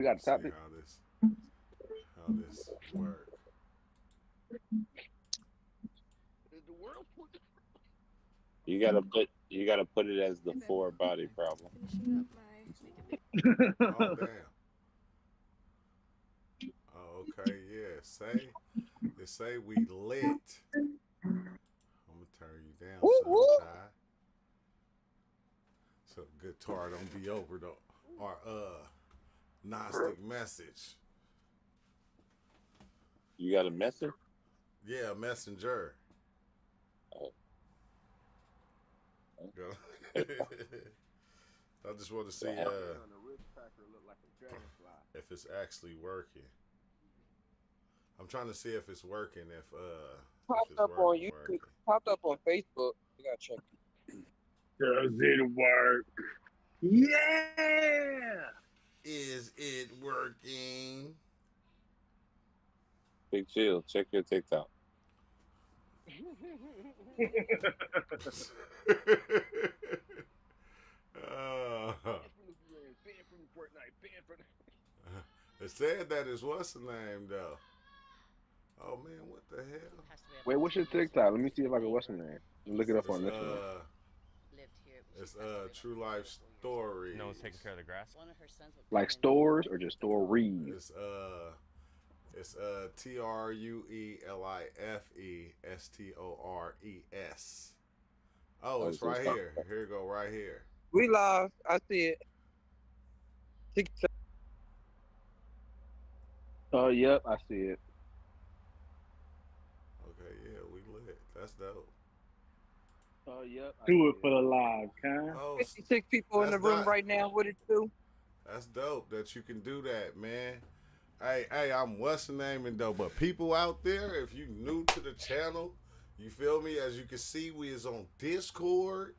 We got a See topic. how this work. Is the world put You gotta put it as the And then four body I'm problem. finishing up my makeup. Oh damn. Oh okay, yeah. They say we lit. I'm gonna turn you down woo some, woo? Ty. So guitar don't be over the our Gnostic message. You got a message? Yeah, messenger. Oh, Go. I just want to what see happened? On the wrist tracker look like a dragonfly. if it's actually working. I'm trying to see if it's working. If Popped it's up on working, YouTube. working. Popped up on Facebook. You gotta check. Does it work? Yeah. Is it working? Big Chill, check your TikTok. uh, Banned from the friends, banned from Fortnite, banned from. it said that is what's the name though. Oh man, what the hell? Wait, what's your TikTok? Let me see if I can what's the name. Look it up It's on this one. True life No one's taking care stories. of the grass. Like stores or just stories? It's TruelifeStores. Oh, Oh, it's so it's right not. here. Here you go, right here. We live. I see it. TikTok. Oh, yep, I see it. Okay, yeah, we lit. That's dope. Oh, yep, I Do see it for it. the live, Con. 56 people in That's the room not. right now. What it do? That's dope that you can do that, man. Hey, I'm what's the naming though, but people out there, if you new to the channel, you feel me? As you can see, we is on Discord.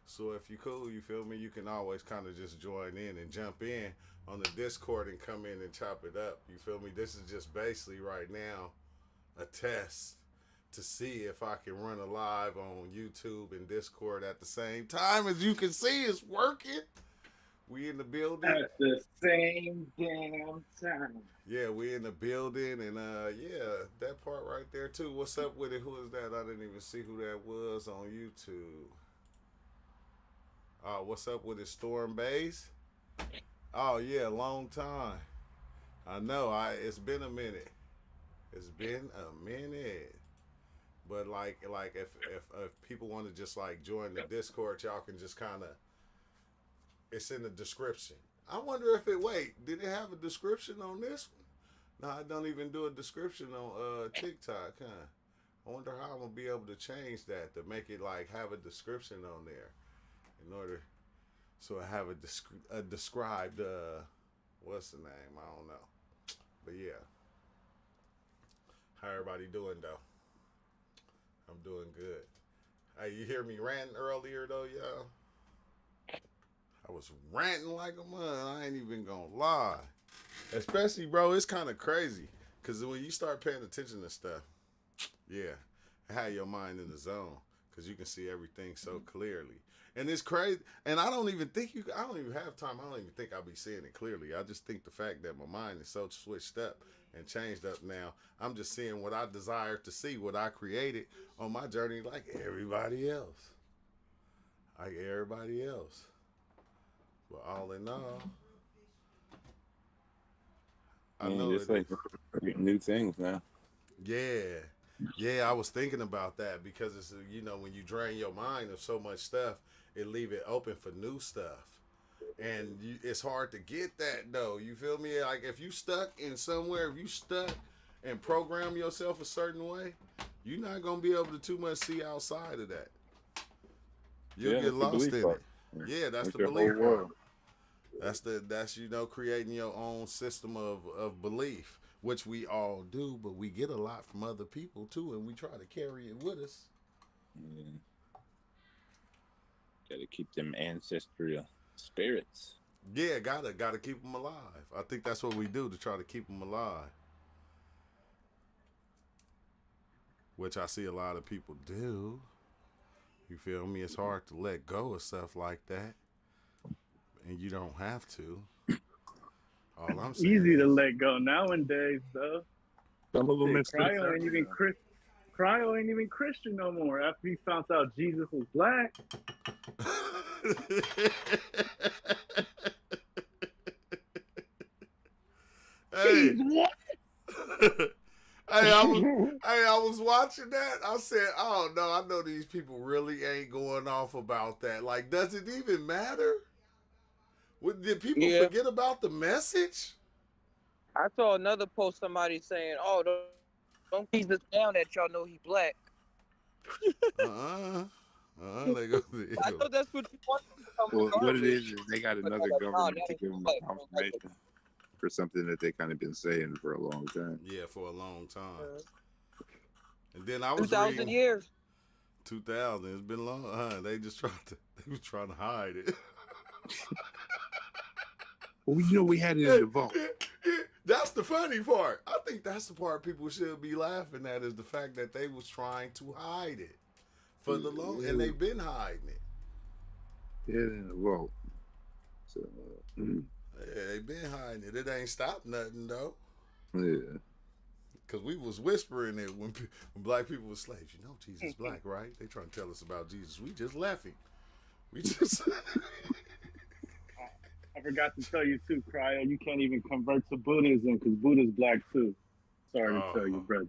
So if you cool, you feel me? You can always kind of just join in and jump in on the Discord and come in and chop it up. You feel me? This is just basically right now a test to see if I can run a live on YouTube and Discord at the same time. As you can see, it's working. We in the building. At the same damn time. Yeah, we in the building, and yeah, that part right there too. What's up with it? Who is that? I didn't even see who that was on YouTube. What's up with it? Storm Base? Oh yeah, long time. I know. It's been a minute. It's been a minute. But like if people want to just like join the Discord, y'all can just kind of. It's in the description. I wonder if it. Wait, did it have a description on this one? No, I don't even do a description on TikTok, huh? I wonder how I'm gonna be able to change that to make it like have a description on there, in order so I have a described what's the name? I don't know, but yeah, how everybody doing though? I'm doing good. Hey, you hear me ranting earlier though, y'all? I was ranting like a man. I ain't even gonna lie. Especially, bro, it's kind of crazy because when you start paying attention to stuff, yeah, have your mind in the zone because you can see everything so clearly. And it's crazy. And I don't even think you. I don't even have time. I don't even think I'll be seeing it clearly. I just think the fact that my mind is so switched up and changed up now. I'm just seeing what I desire to see, what I created on my journey, like everybody else, like everybody else. But all in all, I Man, know just it like is. new things now. Yeah. Yeah, I was thinking about that because it's when you drain your mind of so much stuff, it leave it open for new stuff. And it's hard to get that though. You feel me? Like if you stuck in somewhere, if you stuck and program yourself a certain way, you're not gonna be able to too much see outside of that. You'll Yeah, get that's the lost belief in part. it. Yeah, that's That's the your whole belief part. world. That's creating your own system of belief, which we all do, but we get a lot from other people too, and we try to carry it with us. Yeah, gotta keep them ancestral spirits. Yeah, gotta keep them alive. I think that's what we do to try to keep them alive, which I see a lot of people do. You feel me? It's hard to let go of stuff like that, and you don't have to. All I'm saying Easy to is, let go nowadays, though. Some of them Shit, is still Cryo ain't even Cryo ain't even Christian no more after he found out Jesus was black. hey, what? I was watching that. I said, "Oh no, I know these people really ain't going off about that. Like, does it even matter? Did people Yeah. forget about the message?" I saw another post somebody saying, "Oh, don't keep this down that y'all know he black." They go. I thought that's what you want to become Well, what it garbage. is they got But another like, government that to ain't give them black. a confirmation for something that they kind of been saying for a long time. Yeah, for a long time. And then I was 2,000 reading years. 2000. It's been long. They just they was trying to hide it. Well, we know we had it in the vault. That's the funny part. I think that's the part people should be laughing at is the fact that they was trying to hide it for the long, and they've been hiding it. Yeah, in the vault. So, Yeah, they've been hiding it. It ain't stopped nothing though. yeah. Cause we was whispering it when black people were slaves. You know, Jesus black, right? They trying to tell us about Jesus. We just left him. We just. I forgot to tell you too, Cryo. You can't even convert to Buddhism because Buddha's black too. Sorry to tell you, brother.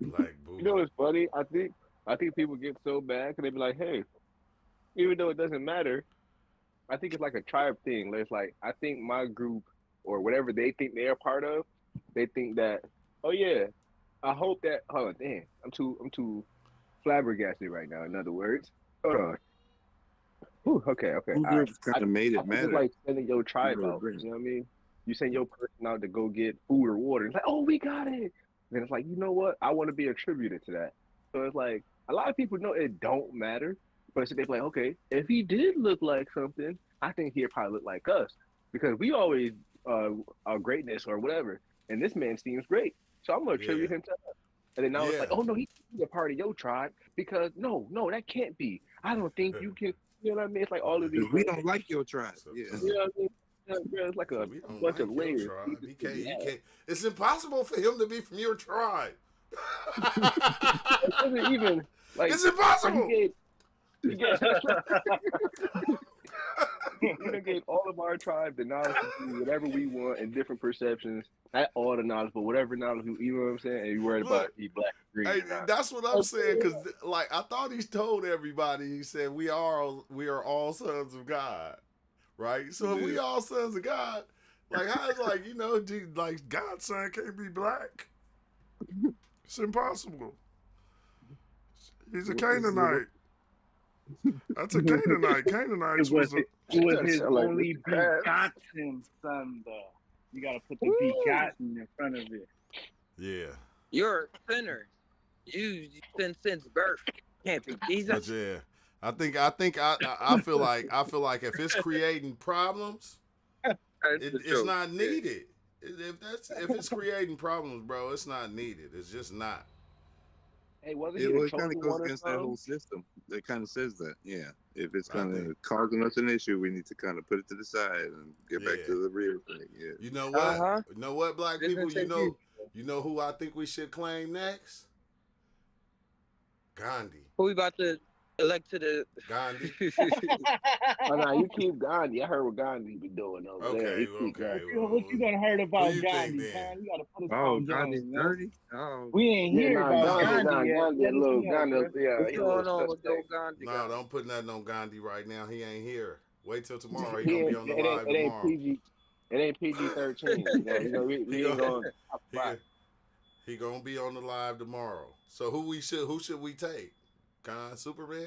Black Buddha. You know what's funny? I think people get so bad because they be like, hey, even though it doesn't matter, I think it's like a tribe thing. It's like I think my group or whatever they think they're a part of, they think that, oh yeah, I hope that. Oh damn, I'm too flabbergasted right now. In other words, hold on. Ooh, okay. Some All right. groups kind of made I it think it's matter. like sending your tribe Really out. agree. You know what I mean? You send your person out to go get food or water. It's like, oh, we got it. And it's like, you know what? I want to be attributed to that. So it's like a lot of people know it don't matter, but so they're like, okay, if he did look like something, I think he'd probably look like us because we always our greatness or whatever. And this man seems great, so I'm gonna attribute him to us. And then now it's like, oh no, he's a part of your tribe because no, that can't be. I don't think you can. You know what I mean? It's like all of these. We don't like your tribe. Yeah. You know what I mean? It's like a We don't bunch like of your layers. tribe. He can't. It's impossible for him to be from your tribe. It doesn't even like. It's impossible. He gave all of our tribe the knowledge to do whatever we want in different perceptions. Not all the knowledge, but whatever knowledge, you know what I'm saying? And you worried about he black, green. Hey, that's what I'm saying. Because like I thought he told everybody. He said we are all sons of God, right? So if we all sons of God, like how is like like God's son can't be black? It's impossible. He's a Canaanite. That's a Canaanite. Canaanites was his only begotten son, though. You gotta put the begotten in front of it. Yeah. You're a sinner. You sin since birth. Can't be Jesus. But yeah, I feel like if it's creating problems, it's not needed. If it's creating problems, bro, it's not needed. It's just not. Hey, wasn't It kind of goes against that whole system. It kind of says that, yeah. If it's kind of causing us an issue, we need to kind of put it to the side and get back to the real thing. Yeah. You know what? You know what, black people? You know who I think we should claim next? Gandhi. Who we about to elect to the Gandhi? Oh, no, you keep Gandhi. I heard what Gandhi be doing over there. Okay. What you done heard about you Gandhi, think, man? You gotta put us Oh, on Gandhi's Jones, dirty? Oh. We ain't hear about Gandhi yet. Gandhi, yeah. what's going on with old Gandhi? No, don't put nothing on Gandhi right now. He ain't here. Wait till tomorrow. He gonna be on the live tomorrow. It ain't PG-13. We ain't going. He gonna be on the live tomorrow. So who should we take? Superman?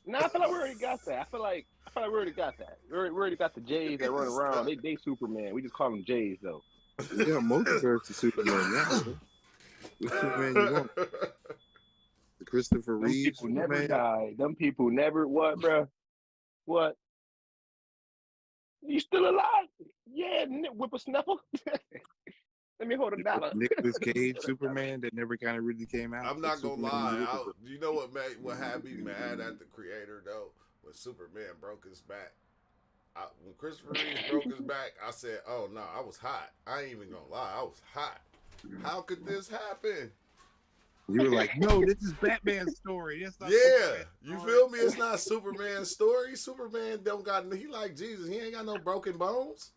No, I feel like we already got that. I feel like we already got that. We already got the Jays that run around. They Superman. We just call them Jays though. Yeah, multiverse to Superman now. The Superman you want? The Christopher Reeve Them people never Superman? died. Them people never what, bro? What? You still alive? Yeah, whippersnapper. Let me hold $1. Nicolas Cage Superman that never kind of really came out. I'm not gonna Superman lie. You know what had me mad at the creator though? When Superman broke his back. when Christopher Reeves broke his back, I said, "Oh no, I was hot. I ain't even gonna lie, I was hot. How could this happen?" You were like, no, this is Batman's story. It's not Yeah, Superman's you story. feel me? It's not Superman's story. Superman don't got. He like Jesus. He ain't got no broken bones.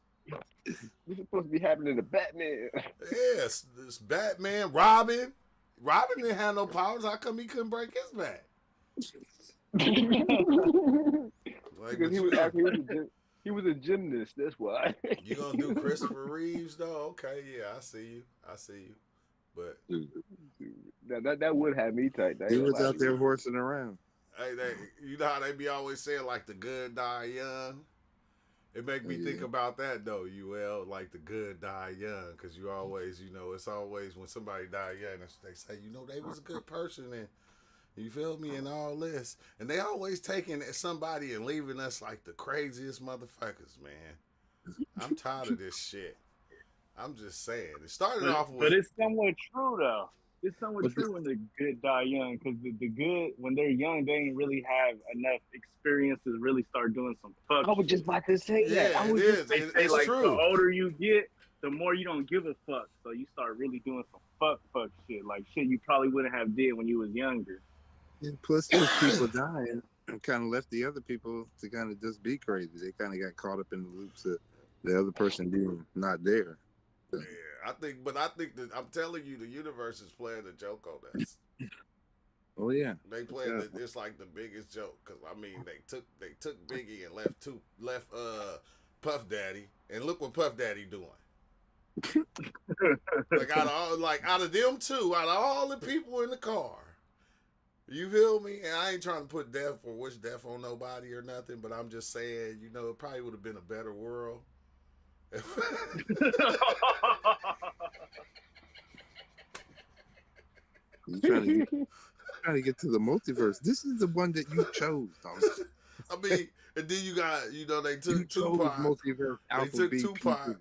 This is supposed to be happening to Batman. Yes, this Batman, Robin. Robin didn't have no powers. How come he couldn't break his back? Like, Because he was a gymnast. That's why. You gonna do Christopher Reeves though? Okay, yeah, I see you. But that would have me tight. He was out there horsing around. hey, you know how they be always saying like the good die young. It make me think about that though, like the good die young, because you always, it's always when somebody die young, they say, they was a good person and you feel me and all this, and they always taking somebody and leaving us like the craziest motherfuckers, man. I'm tired of this shit. I'm just saying. It started off with, but it's somewhat true though. It's somewhat true when the good die young, because the good, when they're young, they ain't really have enough experience to really start doing some fuck. I was just about to say that. I was just They say it's like true. the older you get, the more you don't give a fuck. So you start really doing some fuck shit, like shit you probably wouldn't have did when you was younger. And plus, those people dying and kind of left the other people to kind of just be crazy. They kind of got caught up in the loops of the other person being not there. Yeah, I think that I'm telling you, the universe is playing a joke on us. Oh yeah, They playing it's like the biggest joke, because I mean they took Biggie and left Puff Daddy, and look what Puff Daddy doing. out of them two, out of all the people in the car, you feel me? And I ain't trying to put death or wish death on nobody or nothing, but I'm just saying, it probably would have been a better world. You trying to get to the multiverse. This is the one that you chose, Thomas. I mean, and then you got, they took Tupac. Multiverse, they took Tupac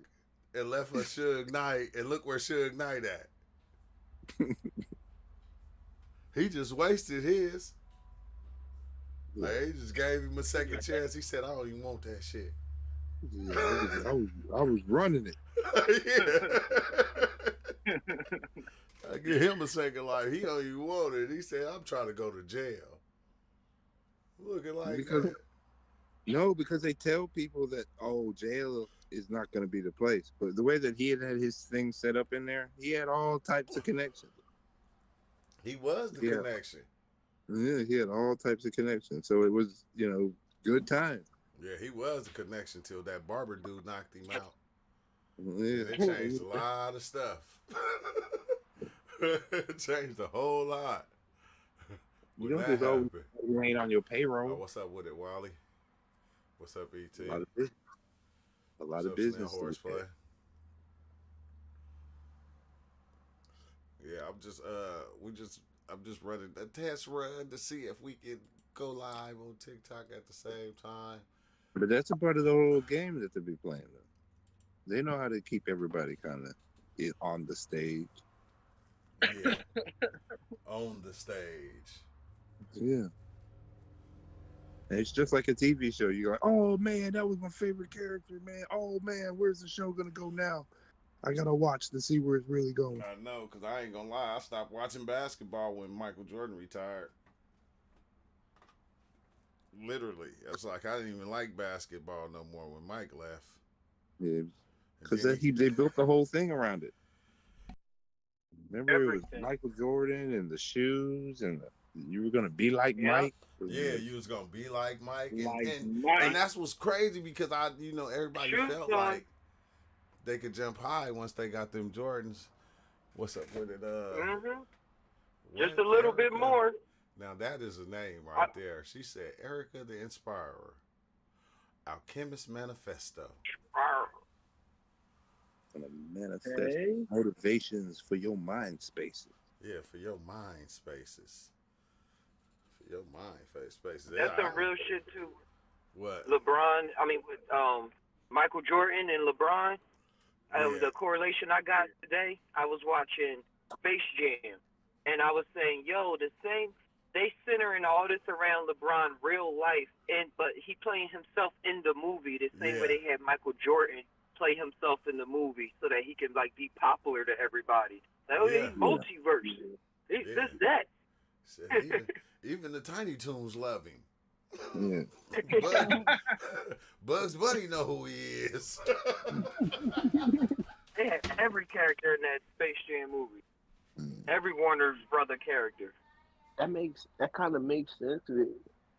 and left for Suge Knight, and look where Suge Knight at. He just wasted his. Yeah. Like, he just gave him a second chance. He said, "I don't even want that shit." Yeah, I was running it. Yeah. I give him a second life. He don't even want it. He said, "I'm trying to go to jail." Looking like because they tell people that jail is not going to be the place. But the way that he had his thing set up in there, he had all types of connections. He was the connection. Yeah, he had all types of connections. So it was, good time. Yeah, he was the connection till that barber dude knocked him out. Yeah. It changed a lot of stuff. It changed a whole lot. You don't just always remain on your payroll. Oh, what's up with it, Wally? What's up, ET? A lot of business. Horseplay. Yeah, I'm just running a test run to see if we can go live on TikTok at the same time. But that's a part of the whole game that they be playing, though. They know how to keep everybody kind of on the stage. Yeah, on the stage. Yeah. And it's just like a TV show. You go, oh man, that was my favorite character, man. Oh man, where's the show gonna go now? I gotta watch to see where it's really going. I know, because I ain't gonna lie, I stopped watching basketball when Michael Jordan retired. Literally. It's like I didn't even like basketball no more when Mike left. Yeah, because they built the whole thing around it. Remember, it was Michael Jordan and the shoes, and you were gonna be like Mike. Yeah, you was gonna be like Mike, and that's what's crazy, because everybody felt like they could jump high once they got them Jordans. What's up with it? Just a little bit more. Now that is a name right there. She said, Erica the Inspirer, Alchemist Manifesto. Gonna manifest motivations for your mind spaces. Yeah, for your mind spaces. For your mind spaces. That's some real shit too. What? LeBron, with Michael Jordan and LeBron. The correlation I got today, I was watching Space Jam, and I was saying, yo, the they centering all this around LeBron real life, but he playing himself in the movie the same way they had Michael Jordan play himself in the movie so that he can like be popular to everybody. Like, oh, he's multiverse. He's this, that. Shit, even the Tiny Toons love him. Yeah. Bugs Bunny know who he is. They had every character in that Space Jam movie. Every Warner's brother character. That kind of makes sense.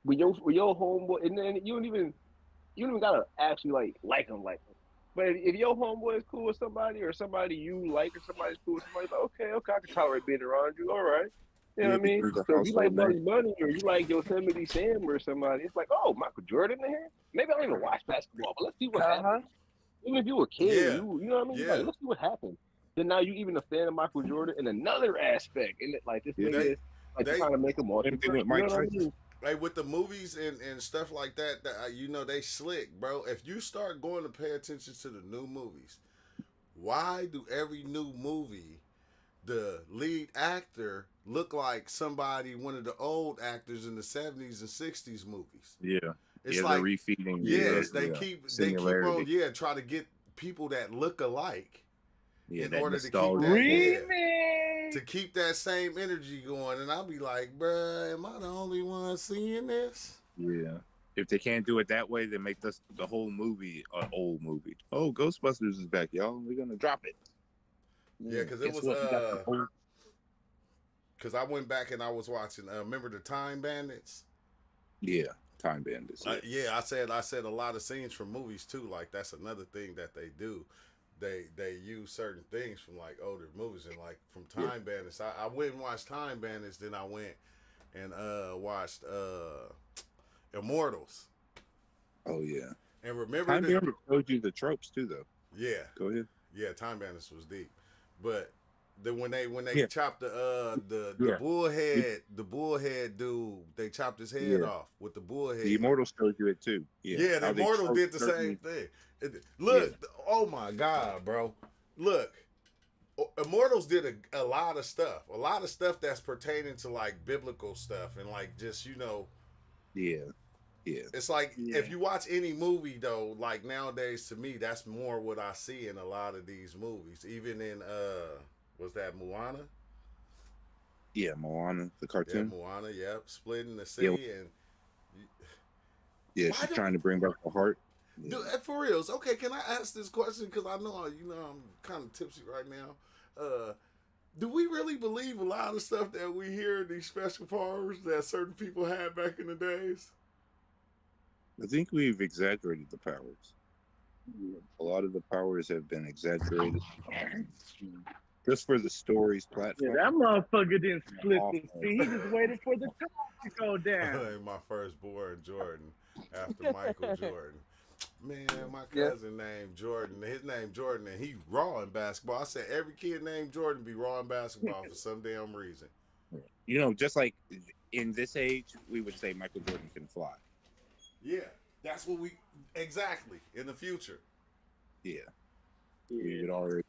When your homeboy, and then you don't even gotta actually like him. But if your homeboy is cool with somebody, or somebody you like, or somebody's cool with somebody, like, okay, I can tolerate being around you. All right. You know what I mean? So if you like Bugs Bunny or you like Yosemite Sam or somebody, it's like, oh, Michael Jordan in here? Maybe I don't even watch basketball, but let's see what happens. Even if you were a kid, you know what I mean? Like, let's see what happens. Then now you even a fan of Michael Jordan in another aspect. And like this nigga is like trying to make him more. You know what I mean? Like with the movies and stuff like that, they slick, bro. If you start going to pay attention to the new movies, why do every new movie the lead actor look like one of the old actors in the 70s and 60s movies? Yeah. It's like they're refeeding. Yes, they keep on try to get people that look alike in order to keep that same energy going. And I'll be like, bruh, am I the only one seeing this? Yeah. If they can't do it that way, then make the whole movie an old movie. Oh, Ghostbusters is back, y'all. We're gonna drop it. Yeah, because it was because I went back and I was watching. Remember the Time Bandits? Yeah, Time Bandits. Yeah, I said a lot of scenes from movies too. Like that's another thing that they do. They use certain things from like older movies and like from Time Bandits. I went and watched Time Bandits, then I went and watched Immortals. Oh yeah. And remember Time Bandits showed you the tropes too, though. Yeah. Go ahead. Yeah, Time Bandits was deep, but then when they chopped the bullhead dude, they chopped his head off with the bullhead. The Immortals showed you it too. Yeah, the Immortals did the same thing. Look, oh my God, bro! Look, Immortals did a lot of stuff that's pertaining to like biblical stuff and like just Yeah. It's like if you watch any movie though, like nowadays to me, that's more what I see in a lot of these movies. Even in was that Moana? Yeah, Moana, the cartoon. Yeah, Moana, splitting the sea and she's trying to bring back the heart. Dude, for reals. Okay, can I ask this question? Because I know I'm kind of tipsy right now. Do we really believe a lot of stuff that we hear in these special powers that certain people had back in the days? I think we've exaggerated the powers. A lot of the powers have been exaggerated. Just for the story's platform. Yeah, that motherfucker didn't split the sea. He just waited for the top to go down. My firstborn, Jordan, after Michael Jordan. Man, my cousin named Jordan. His name Jordan, and he raw in basketball. I said every kid named Jordan be raw in basketball for some damn reason. Just like in this age, we would say Michael Jordan can fly. Yeah, that's what exactly in the future. Yeah. We would already.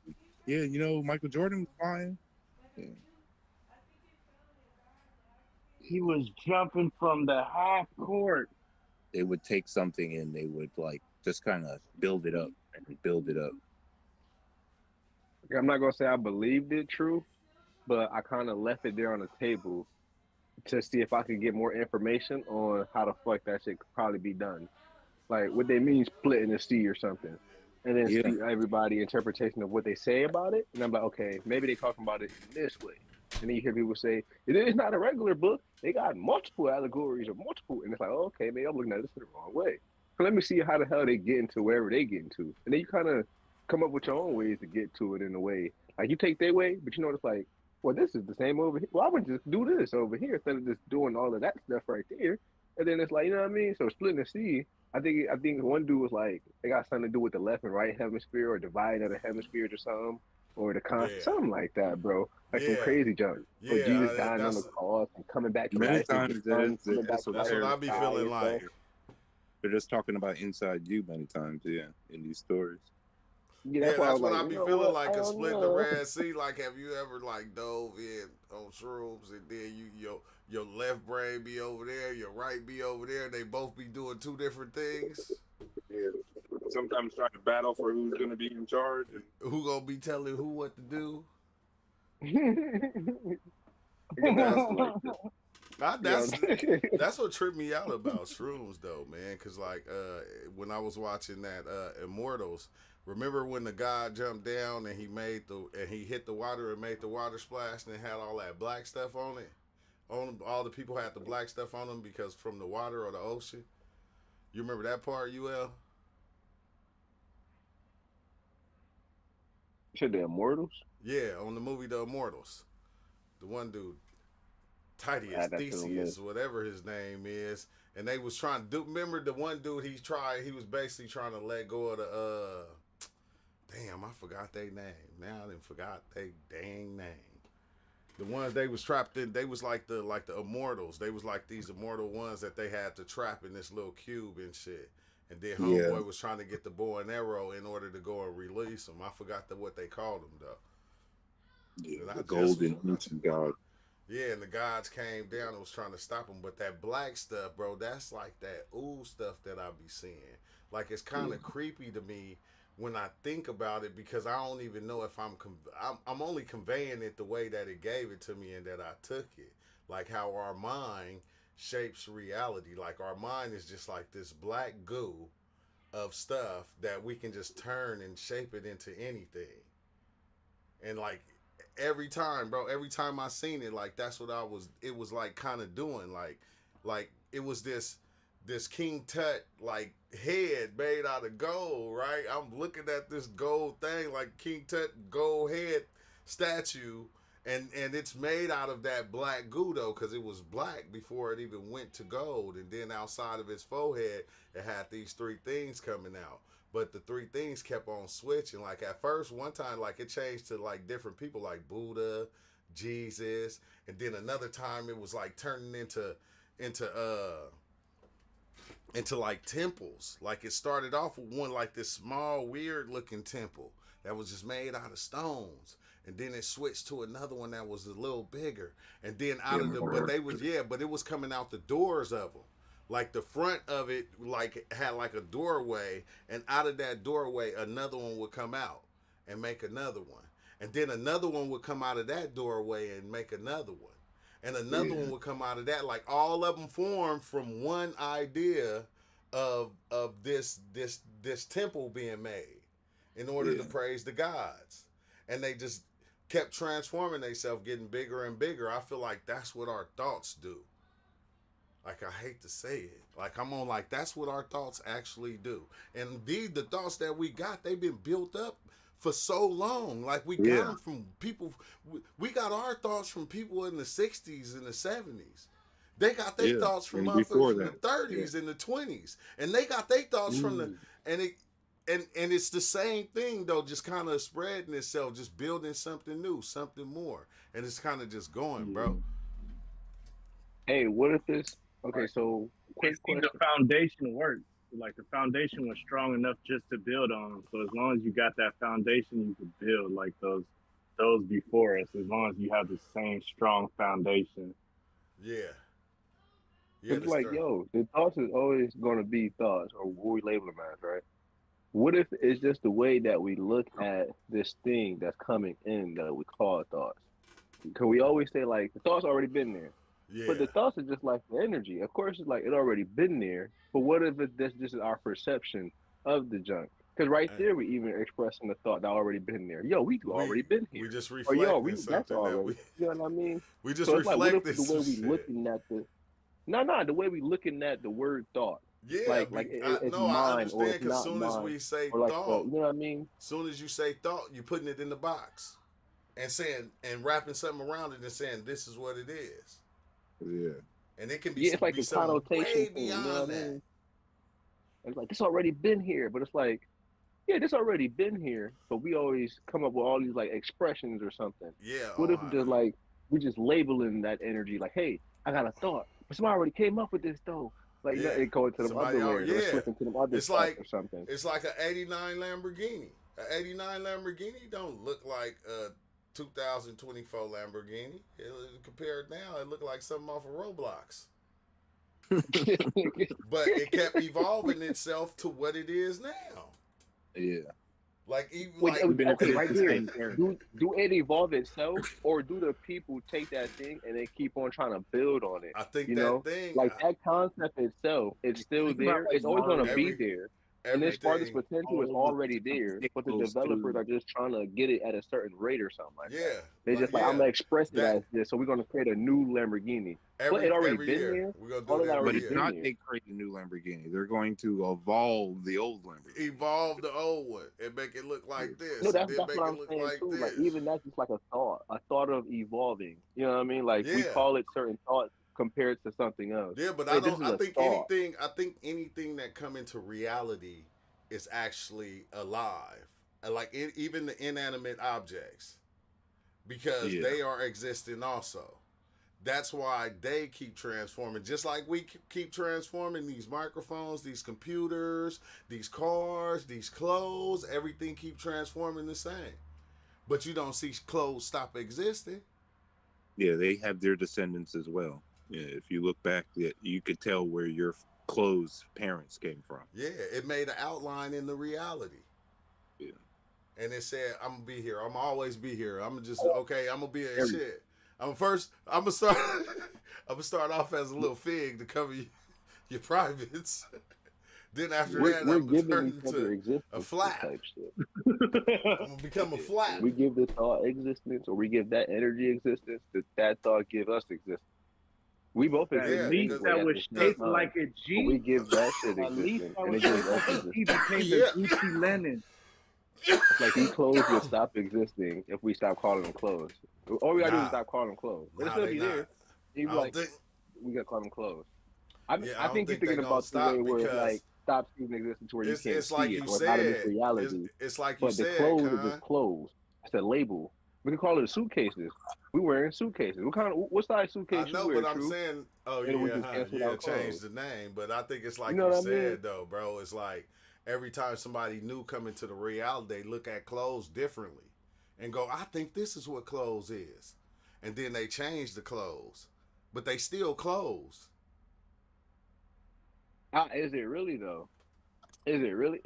Yeah, Michael Jordan was flying. Yeah. He was jumping from the half court. They would take something and they would like just kind of build it up and build it up. I'm not gonna say I believed it true, but I kind of left it there on the table to see if I could get more information on how the fuck that shit could probably be done. Like what they mean splitting the sea or something. And then see everybody interpretation of what they say about it. And I'm like, okay, maybe they talking about it in this way. And then you hear people say, it's not a regular book. They got multiple allegories or multiple. And it's like, oh, okay, maybe I'm looking at this the wrong way. So let me see how the hell they get into wherever they get into. And then you kind of come up with your own ways to get to it in a way. Like you take their way, but it's like, well, this is the same over here. Well, I would just do this over here instead of just doing all of that stuff right there. And then it's like, you know what I mean? So splitting the sea, I think one dude was like, it got something to do with the left and right hemisphere or dividing of the hemispheres or something. Or something like that, bro. Like some crazy junk. Or Jesus dying on the cross and coming back to many times. That's what I be feeling like. They're just talking about inside you many times, in these stories. Yeah, Yeah, that's why I that's was what like, I you be know feeling what? I like a don't split in the know. Red Sea. Like, have you ever like dove in on shrooms and then your left brain be over there, your right be over there, they both be doing two different things? Yeah. Sometimes trying to battle for who's going to be in charge. And Who gonna be telling who what to do? get That's down to like this. I, You know that's what I'm saying? that's what tripped me out about shrooms though, man. Cause like when I was watching that Immortals, remember when the guy jumped down and he hit the water and made the water splash and it had all that black stuff on it? All the people had the black stuff on them because from the water or the ocean. You remember that part, UL? Shit, the Immortals? Yeah, on the movie The Immortals. The one dude, Titius, Add that to the Theseus, list. whatever his name is, and they was trying to do. Remember the one dude he was basically trying to let go of the. Damn, I forgot their name. Now I didn't forgot they dang name. The ones they was trapped in, they was like the immortals. They was like these immortal ones that they had to trap in this little cube and shit. And then Yeah. homeboy was trying to get the bow and arrow in order to go and release them. I forgot what they called them though. Yeah, And I the just golden was- ancient god. Yeah, and the gods came down and was trying to stop them. But that black stuff, bro, that's like that ooh stuff that I be seeing. Like it's kind of creepy to me when I think about it because I don't even know if I'm only conveying it the way that it gave it to me and that I took it. Like how our mind shapes reality. Like our mind is just like this black goo of stuff that we can just turn and shape it into anything. And like every time, bro, every time I seen it, like that's what it was like kind of doing. Like it was this King Tut like head made out of gold, right? I'm looking at this gold thing like King Tut gold head statue, and it's made out of that black goo though, because it was black before it even went to gold, and then outside of his forehead it had these three things coming out. But the three things kept on switching. Like at first, one time, like it changed to like different people, like Buddha, Jesus, and then another time it was like turning into like temples. Like it started off with one like this small, weird looking temple that was just made out of stones. And then it switched to another one that was a little bigger. And then but it was coming out the doors of them. Like the front of it like had like a doorway, and out of that doorway another one would come out and make another one. And then another one would come out of that doorway and make another one. And another one would come out of that. Like all of them formed from one idea of this temple being made in order to praise the gods. And they just kept transforming themselves, getting bigger and bigger. I feel like that's what our thoughts do. Like I hate to say it. Like I'm on like that's what our thoughts actually do. And indeed the thoughts that we got, they've been built up for so long. Like we got them from people. We got our thoughts from people in the 60s and the 70s. They got their thoughts from motherfuckers from the 30s and the 20s. And they got their thoughts from the and it's the same thing though, just kind of spreading itself, just building something new, something more. And it's kind of just going, bro. Hey, what if this? Okay, so quick See, question. the foundation works. Like the foundation was strong enough just to build on. So as long as you got that foundation, you could build like those before us. As long as you have the same strong foundation. Yeah. It's like, yo, the thoughts is always going to be thoughts, or what we label them as, right? What if it's just the way that we look at this thing that's coming in that we call thoughts? Because we always say, like, the thoughts already been there. Yeah. But the thoughts are just like the energy. Of course, it's like it already been there. But what if this is our perception of the junk? Because right there, we even expressing the thought that already been there. Yo, we already been here. We just or reflecting yo, something that's that already. we. You know what I mean? We just so it's like, what if reflecting the way we shit. looking at the the way we looking at the word thought. Yeah, like it's no, I mine or understand it's because not soon mine. as we say Or like thought, you know what I mean? soon as you say thought, you're putting it in the box and saying and wrapping something around it and saying this is what it is. Yeah. And it can be It's like be a something connotation way thing. You beyond know what I that. mean? It's like this already been here, but it's like, yeah, this already been here. But we always come up with all these like expressions or something. Yeah. What if just like we just labeling that energy like, hey, I got a thought, but somebody already came up with this though. Like you know, it go into them Somebody other layers, or yeah. slip into them other It's stuff like or something. It's like an '89 Lamborghini. An 89 Lamborghini don't look like a 2024 Lamborghini. Compared now, it looked like something off of Roblox. But it kept evolving itself to what it is now. Yeah. Like even Wait, like okay, right here. Same character. Do it evolve itself, or do the people take that thing and they keep on trying to build on it? I think You that know, thing, like that concept itself, it's still Think about, there. like, It's always going to be every- there. And its farthest everything. potential is all of already there, but the goes developers to- are just trying to get it at a certain rate or something like that. Yeah, They just like, I'm yeah. gonna express it That- as this, so we're gonna create a new Lamborghini. Every, it already every been year. there. We're gonna All do of it that every But already it's year. not they create a new Lamborghini. They're going to evolve the old Lamborghini. Evolve the old one and make it look like this. No, and that's then that's make what it I'm look saying like too. this. Like even that's just like a thought of evolving. You know what I mean? Like we Yeah. call it certain thoughts compared to something else. Yeah, but Hey, I this don't. is I a think thought. anything. I think anything that come into reality is actually alive. And like even the inanimate objects, because Yeah. they are existing also. That's why they keep transforming, just like we keep transforming these microphones, these computers, these cars, these clothes. Everything keep transforming the same, but you don't see clothes stop existing. Yeah, they have their descendants as well. Yeah, if you look back, you could tell where your clothes parents came from. Yeah, it made an outline in the reality. Yeah. And it said, "I'm gonna be here. I'm gonna always be here. I'm just okay. I'm gonna be a shit. I'm gonna start. I'm gonna start off as a little fig to cover your privates. Then after that, We're I'm gonna giving turn each other into existence a flat. type shit. I'm gonna become a flat. We give this thought existence, or we give that energy existence. That thought give us existence. We both That exist. Yeah, leaf because- that was at the same shaped time. like a But G. we give that shit A leaf existence, that and was it shaped gives us like a G existence. became Yeah. the Gucci Lennon. Like these clothes would stop existing if we stop calling them clothes. All we gotta do Nah. is stop calling them clothes. But Nah, it'll they be not. there. You I be don't like, think. we gotta call them clothes. Yeah, I I don't think you're think they thinking gonna about the stop way where it because like stops even existing to where you It's, can't it's see like it you or it's out of this said. reality. It's like you But the said, clothes are Con. just clothes. It's a label. We can call it suitcases. We wearing suitcases. What size suitcase I know, you wear, but I'm True? saying, oh And we yeah, just huh, cancel yeah, out change clothes. the name. But I think it's like You you, know what I said mean? though, bro. It's like every time somebody new come into the reality, they look at clothes differently and go, I think this is what clothes is, and then they change the clothes, but they still clothes. Is it really though? Is it really?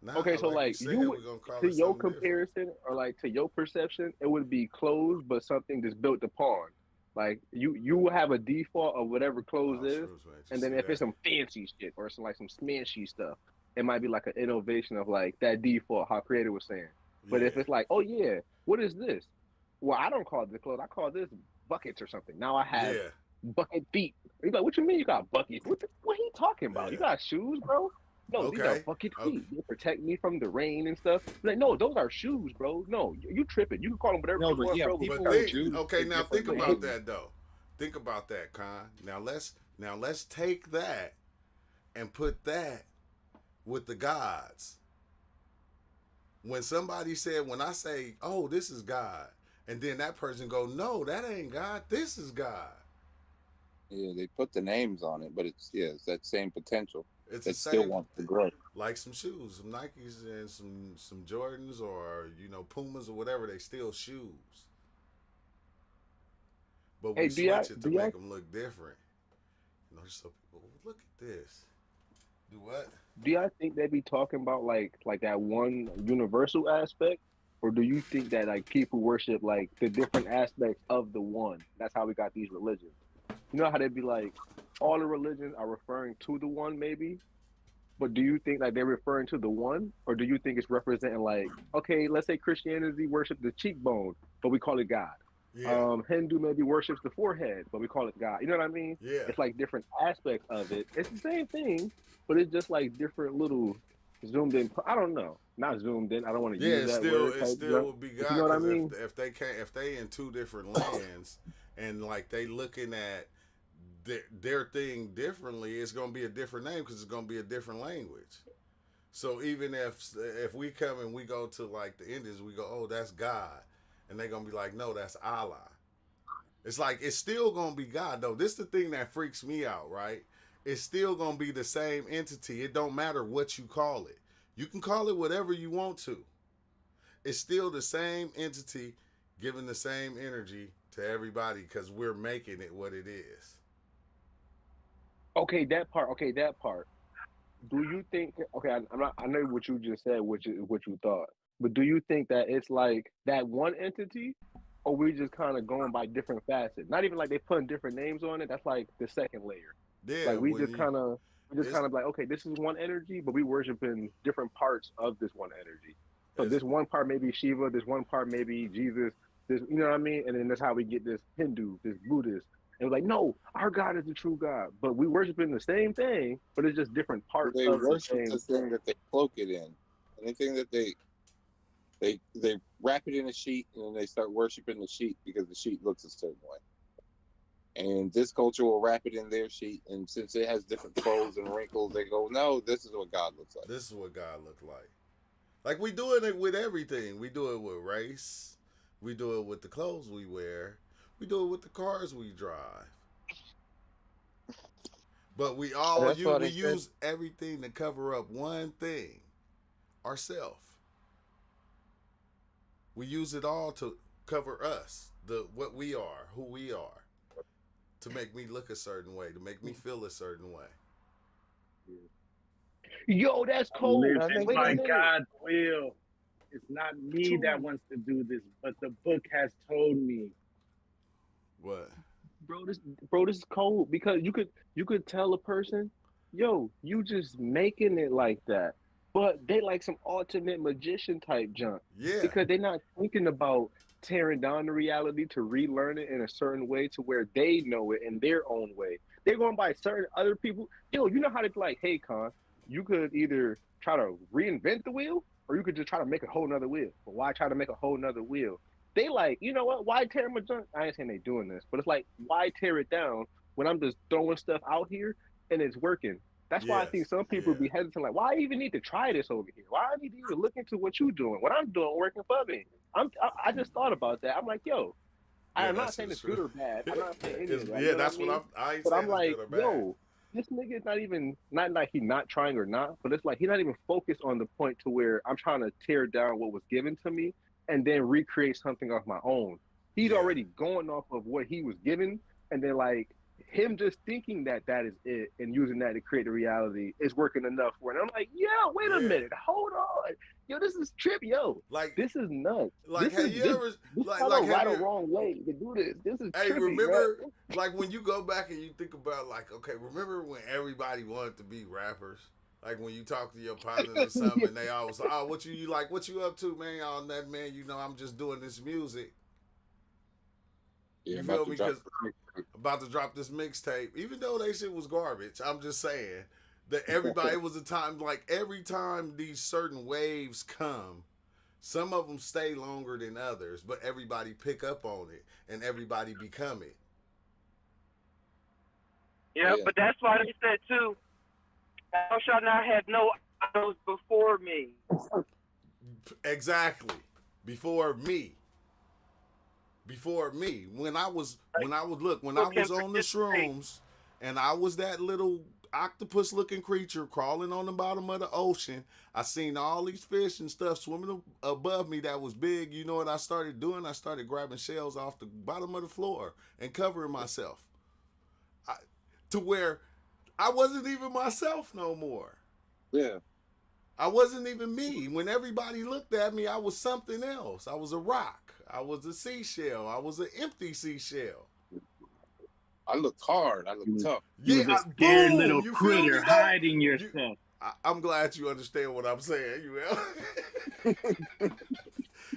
Now, Okay, so like like you said, you we're would, gonna call to it your something different. comparison or like to your perception, it would be clothes, but something that's built upon. Like you will have a default of whatever clothes Oh, is, Shrewsbury, did you and then see if that? it's some fancy shit or some like some smashy stuff, it might be like an innovation of like that default. How creative was saying. But if Yeah. it's like, oh yeah, what is this? Well, I don't call it the clothes. I call this buckets or something. Now I have yeah, bucket feet. He's like, what you mean you got buckets? What he talking about? You Yeah. got shoes, bro? No, these are Okay. bucket Okay. feet. They protect me from the rain and stuff. Like, no, those are shoes, bro. No, you tripping. You can call them whatever No, you but want, yeah, bro. people But But would think, choose okay, the now think different about ways. that though. Think about that, Con. Now let's take that and put that with the gods. When somebody said, when I say, "Oh, this is God," and then that person go, "No, that ain't God. This is God." Yeah, they put the names on it, but it's that same potential. It's They the still same, want to grow. like some shoes, some Nikes and some Jordans or Pumas or whatever. They still shoes, but we Hey, do y'all- switch it to do y'all- make them look different. So people look at this. Do what? do y'all think they be talking about like that one universal aspect, or do you think that like people worship like the different aspects of the one? That's how we got these religions. You know how they be like, all the religions are referring to the one, maybe. But do you think like they're referring to the one, or do you think it's representing like, okay, let's say Christianity worships the cheekbone, but we call it God. Yeah, Hindu maybe worships the forehead, but we call it God. You know what I mean? yeah. It's like different aspects of it. It's the same thing, but it's just like different little zoomed in. I don't know, not zoomed in. I don't want to Yeah, use it that still word. it type, still would be God. you know what I 'cause mean? if they can't, if they in two different lands and like they looking at their thing differently, it's gonna be a different name because it's gonna be a different language. So even if we come and we go to like the Indians, we go, oh, that's God, and they're gonna be like, no, that's Allah. It's like it's still gonna be God though. This is the thing that freaks me out, right? It's still gonna be the same entity. It don't matter what you call it. You can call it whatever you want to. it's still the same entity giving the same energy to everybody because we're making it what it is. Okay, that part. Okay, that part. Do you think? Okay, I'm not. I know what you just said, which is what you thought. But do you think that it's like that one entity, or we just kind of going by different facets? Not even like they putting different names on it. That's like the second layer. Yeah, Like when you we just it's kind of like, okay, this is one energy, but we worshiping different parts of this one energy. So it's this one part may be Shiva, this one part may be Jesus, this, you know what I mean? And then that's how we get this Hindu, this Buddhist. And we're like, no, our God is the true God. But we worshiping the same thing, but it's just different parts They of the worship same the thing that they cloak it in. Anything that they wrap it in a sheet, and then they start worshiping the sheet because the sheet looks a certain way. And this culture will wrap it in their sheet, and since it has different folds and wrinkles, they go, "No, this is what God looks like." this is what God looked like. Like we doing it with everything. We do it with race. We do it with the clothes we wear. We do it with the cars we drive. But we all That's why we they said use everything to cover up one thing, ourself. We use it all to cover us, the what we are, who we are, to make me look a certain way, to make me feel a certain way. Yo, that's I cold. live I in think Wait a by minute. God's will. It's not me that True. wants to do this, but the book has told me. What? Bro, this is cold because you could tell a person, yo, you just making it like that. But they like some alternate magician type junk Yeah. because they're not thinking about tearing down the reality to relearn it in a certain way to where they know it in their own way. They're going by certain other people. Yo, you know how to be like, hey, Con, you could either try to reinvent the wheel or you could just try to make a whole nother wheel. But why try to make a whole nother wheel? They like, you know what? Why tear my junk? I ain't saying they doing this, but it's like, why tear it down when I'm just throwing stuff out here and it's working? That's why I think Yes. some people Yeah. be hesitant, like, why I even need to try this over here? Why I need to even look into what you're doing? What I'm doing working for me. I just thought about that. I'm like, yo, Yeah, I'm not that's saying just it's good true. or bad. I'm not saying any of that. You Yeah, know what that's I what mean? I ain't But I'm saying it's like, good or bad. yo, this nigga is not like he not trying or not, but it's like he's not even focused on the point to where I'm trying to tear down what was given to me and then recreate something of my own. He's Yeah. already going off of what he was given, and then like him just thinking that that is it and using that to create the reality is working enough for it. And I'm like, yo, wait a Yeah. minute, hold on, yo, this is trip, yo, Like this is nuts. like This have is you this. ever This not like a have right or you wrong way to do this. This is hey trippy, man. remember like when you go back and you think about like okay, remember when everybody wanted to be rappers? Like when you talk to your partners or something and they always like, oh, what you like, what you up to, man? On that man, you know, I'm just doing this music. yeah, You I'm feel about to me? drop. Because about to drop this mixtape. Even though they shit was garbage, I'm just saying that everybody it was a time like every time these certain waves come, some of them stay longer than others, but everybody pick up on it and everybody become it. Yeah, Yeah. but that's why they said too, thou shalt not have no idols before me. Exactly. Before me. Before me. When I was People when I can was on the participate. shrooms and I was that little octopus looking creature crawling on the bottom of the ocean, I seen all these fish and stuff swimming above me that was big. You know what I started doing? I started grabbing shells off the bottom of the floor and covering myself. To where I wasn't even myself no more. Yeah, I wasn't even me. When everybody looked at me, I was something else. I was a rock. I was a seashell. I was an empty seashell. I looked hard. I You looked was, tough. you Yeah, was a scared boom. little You feel me critter though? hiding You, yourself. I'm glad you understand what I'm saying.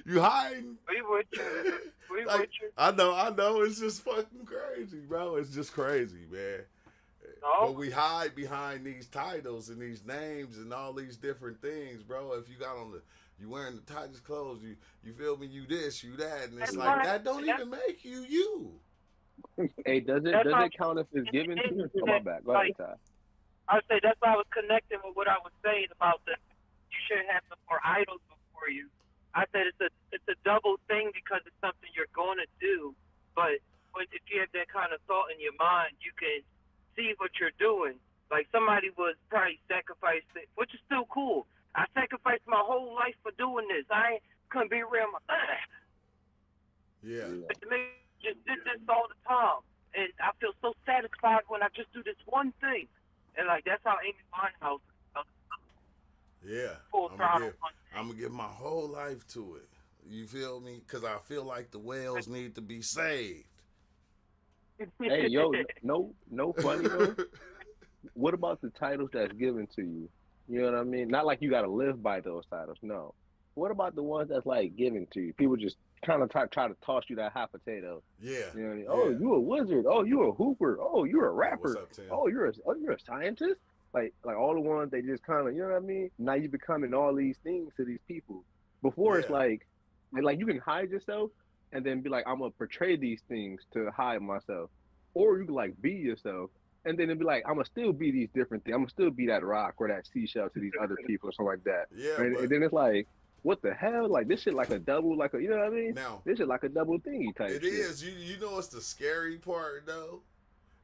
You hiding? We with you. We Like with you. I know. It's just fucking crazy, bro. It's just crazy, man. But No, we hide behind these titles and these names and all these different things, bro. If you got on you wearing the tightest clothes, you feel me, you this, you that, and it's that's like why. that don't That's, even make you. Hey, does it that's does why. it count if it's given to you? Oh my bad. Go ahead, Like Ty. I say, that's why I was connecting with what I was saying about the you should have some more idols before you. I said it's a double thing because it's something you're going to do, but if you have that kind of thought in your mind, you can see what you're doing. Like somebody was probably sacrificing, which is still cool. I sacrificed my whole life for doing this. couldn't be real. I'm like, Yeah. But the man just did this all the time, and I feel so satisfied when I just do this one thing, and like that's how Amy Winehouse Yeah. full throttle. I'm gonna give my whole life to it. You feel me? Because I feel like the whales need to be saved. Hey, yo, no funny though. What about the titles that's given to you? You know what I mean? Not like you got to live by those titles. No. What about the ones that's like given to you? People just kind of try to toss you that hot potato. Yeah. You know what I mean? Oh, you a wizard. Oh, you a hooper. Oh, you're a rapper. What's up, Tim? Oh, you're a scientist. Like all the ones they just kind of, you know what I mean? Now you becoming all these things to these people. Before it's like you can hide yourself and then be like, I'm gonna portray these things to hide myself, or you can like be yourself and then it'd be like, I'm gonna still be these different things. I'm gonna still be that rock or that seashell to these other people or something like that. Yeah. And then it's like, what the hell? Like this shit like a double, like a, you know what I mean? Now This shit like a double thingy type it shit. is. You know what's the scary part though?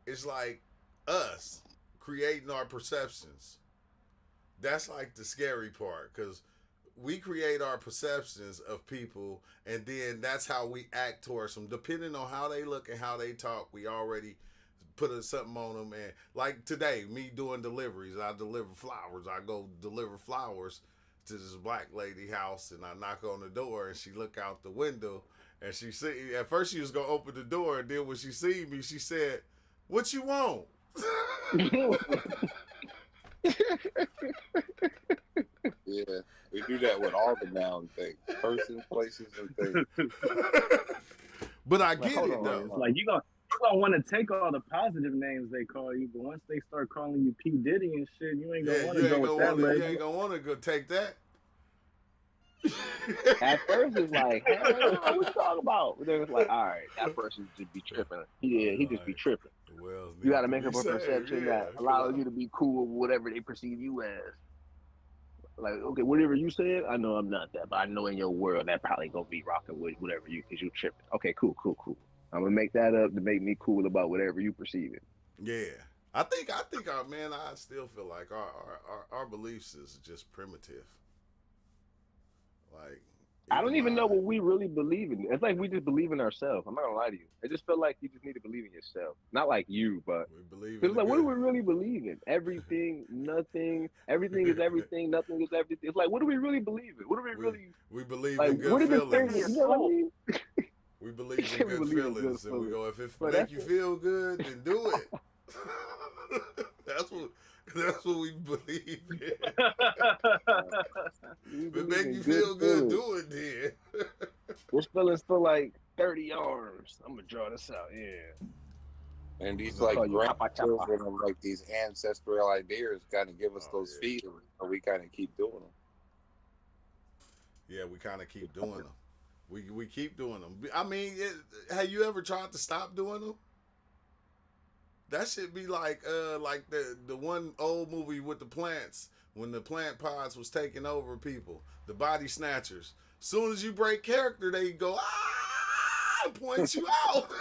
It's like us creating our perceptions. That's like the scary part, because we create our perceptions of people, and then that's how we act towards them. Depending on how they look and how they talk, we already put something on them. And like today, me doing deliveries, I deliver flowers. I go deliver flowers to this black lady house, and I knock on the door, and she look out the window, and she see. At first, she was gonna open the door, and then when she see me, she said, "What you want?" Yeah, we do that with all the noun things, persons, places, and things. But I get hold it on, though. hold on. Like you gonna want to take all the positive names they call you, but once they start calling you P Diddy and shit, you ain't gonna Yeah, want you to ain't go gonna with that want to. You label. ain't gonna want to go take that. At first it's like, hey, what you talking about? But then it's like, all right, that person just be tripping. He just be tripping. Well, You got to make up a perception that allows you to be cool with whatever they perceive you as. Like, okay, whatever you said, I know I'm not that, but I know in your world that probably gonna be rocking with whatever you, because you tripping. Okay, cool. I'm gonna make that up to make me cool about whatever you perceive it. Yeah, I think our man. I still feel like our beliefs is just primitive. Like I don't even know what we really believe in. It's like we just believe in ourselves. I'm not gonna lie to you. I just feel like you just need to believe in yourself. Not like you, but we believe. it's like, what do we really believe in? Everything, nothing. Everything is everything. Nothing is everything. It's like, what do we really believe in? What do we really We believe like? in good What are the feelings. things? You know what I mean? We believe We in good believe in good feelings, and we feelings. go, if it But make that's you it. feel good, then do it. That's what we believe in. We If it believe make in you feel good, feelings. do it then. This feeling's for like 30 arms. I'm gonna draw this out. Yeah. And these Oh, like you grandchildren of like these ancestral ideas kind of give us Oh, those yeah. feelings, so we kind of keep doing them. Yeah, we kind of keep doing them. We keep doing them. I mean, have you ever tried to stop doing them? That should be like the one old movie with the plants, when the plant pods was taking over people, the body snatchers. Soon as you break character, they go, ah, point you out.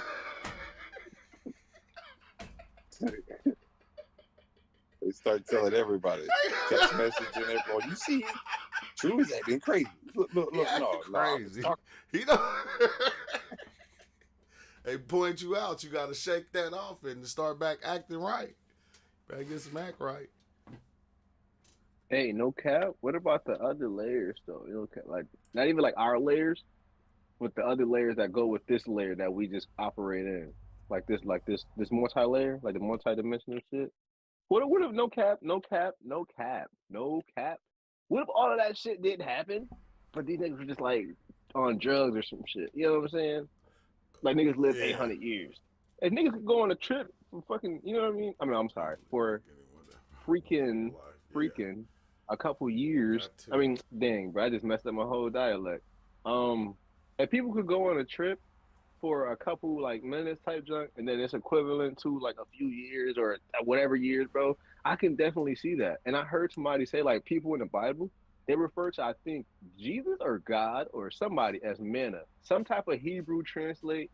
They start telling everybody, text message and everyone. You see, True is acting crazy. Look, Yeah, no, crazy. No, He don't. They point you out. You got to shake that off and start back acting right. Back get some act right. Hey, no cap. What about the other layers though? You know, like not even like our layers, but the other layers that go with this layer that we just operate in, like this multi-layer, like the multi-dimensional shit. What if no cap? What if all of that shit didn't happen, but these niggas were just like on drugs or some shit? You know what I'm saying? Like niggas lived 800 years. And niggas could go on a trip for fucking, you know what I mean? I mean, I'm sorry, for freaking a couple years. I mean, dang, bro, I just messed up my whole dialect. If people could go on a trip for a couple like minutes type junk, and then it's equivalent to like a few years or whatever years, bro, I can definitely see that. And I heard somebody say like people in the Bible, they refer to, I think, Jesus or God or somebody as manna, some type of Hebrew translate.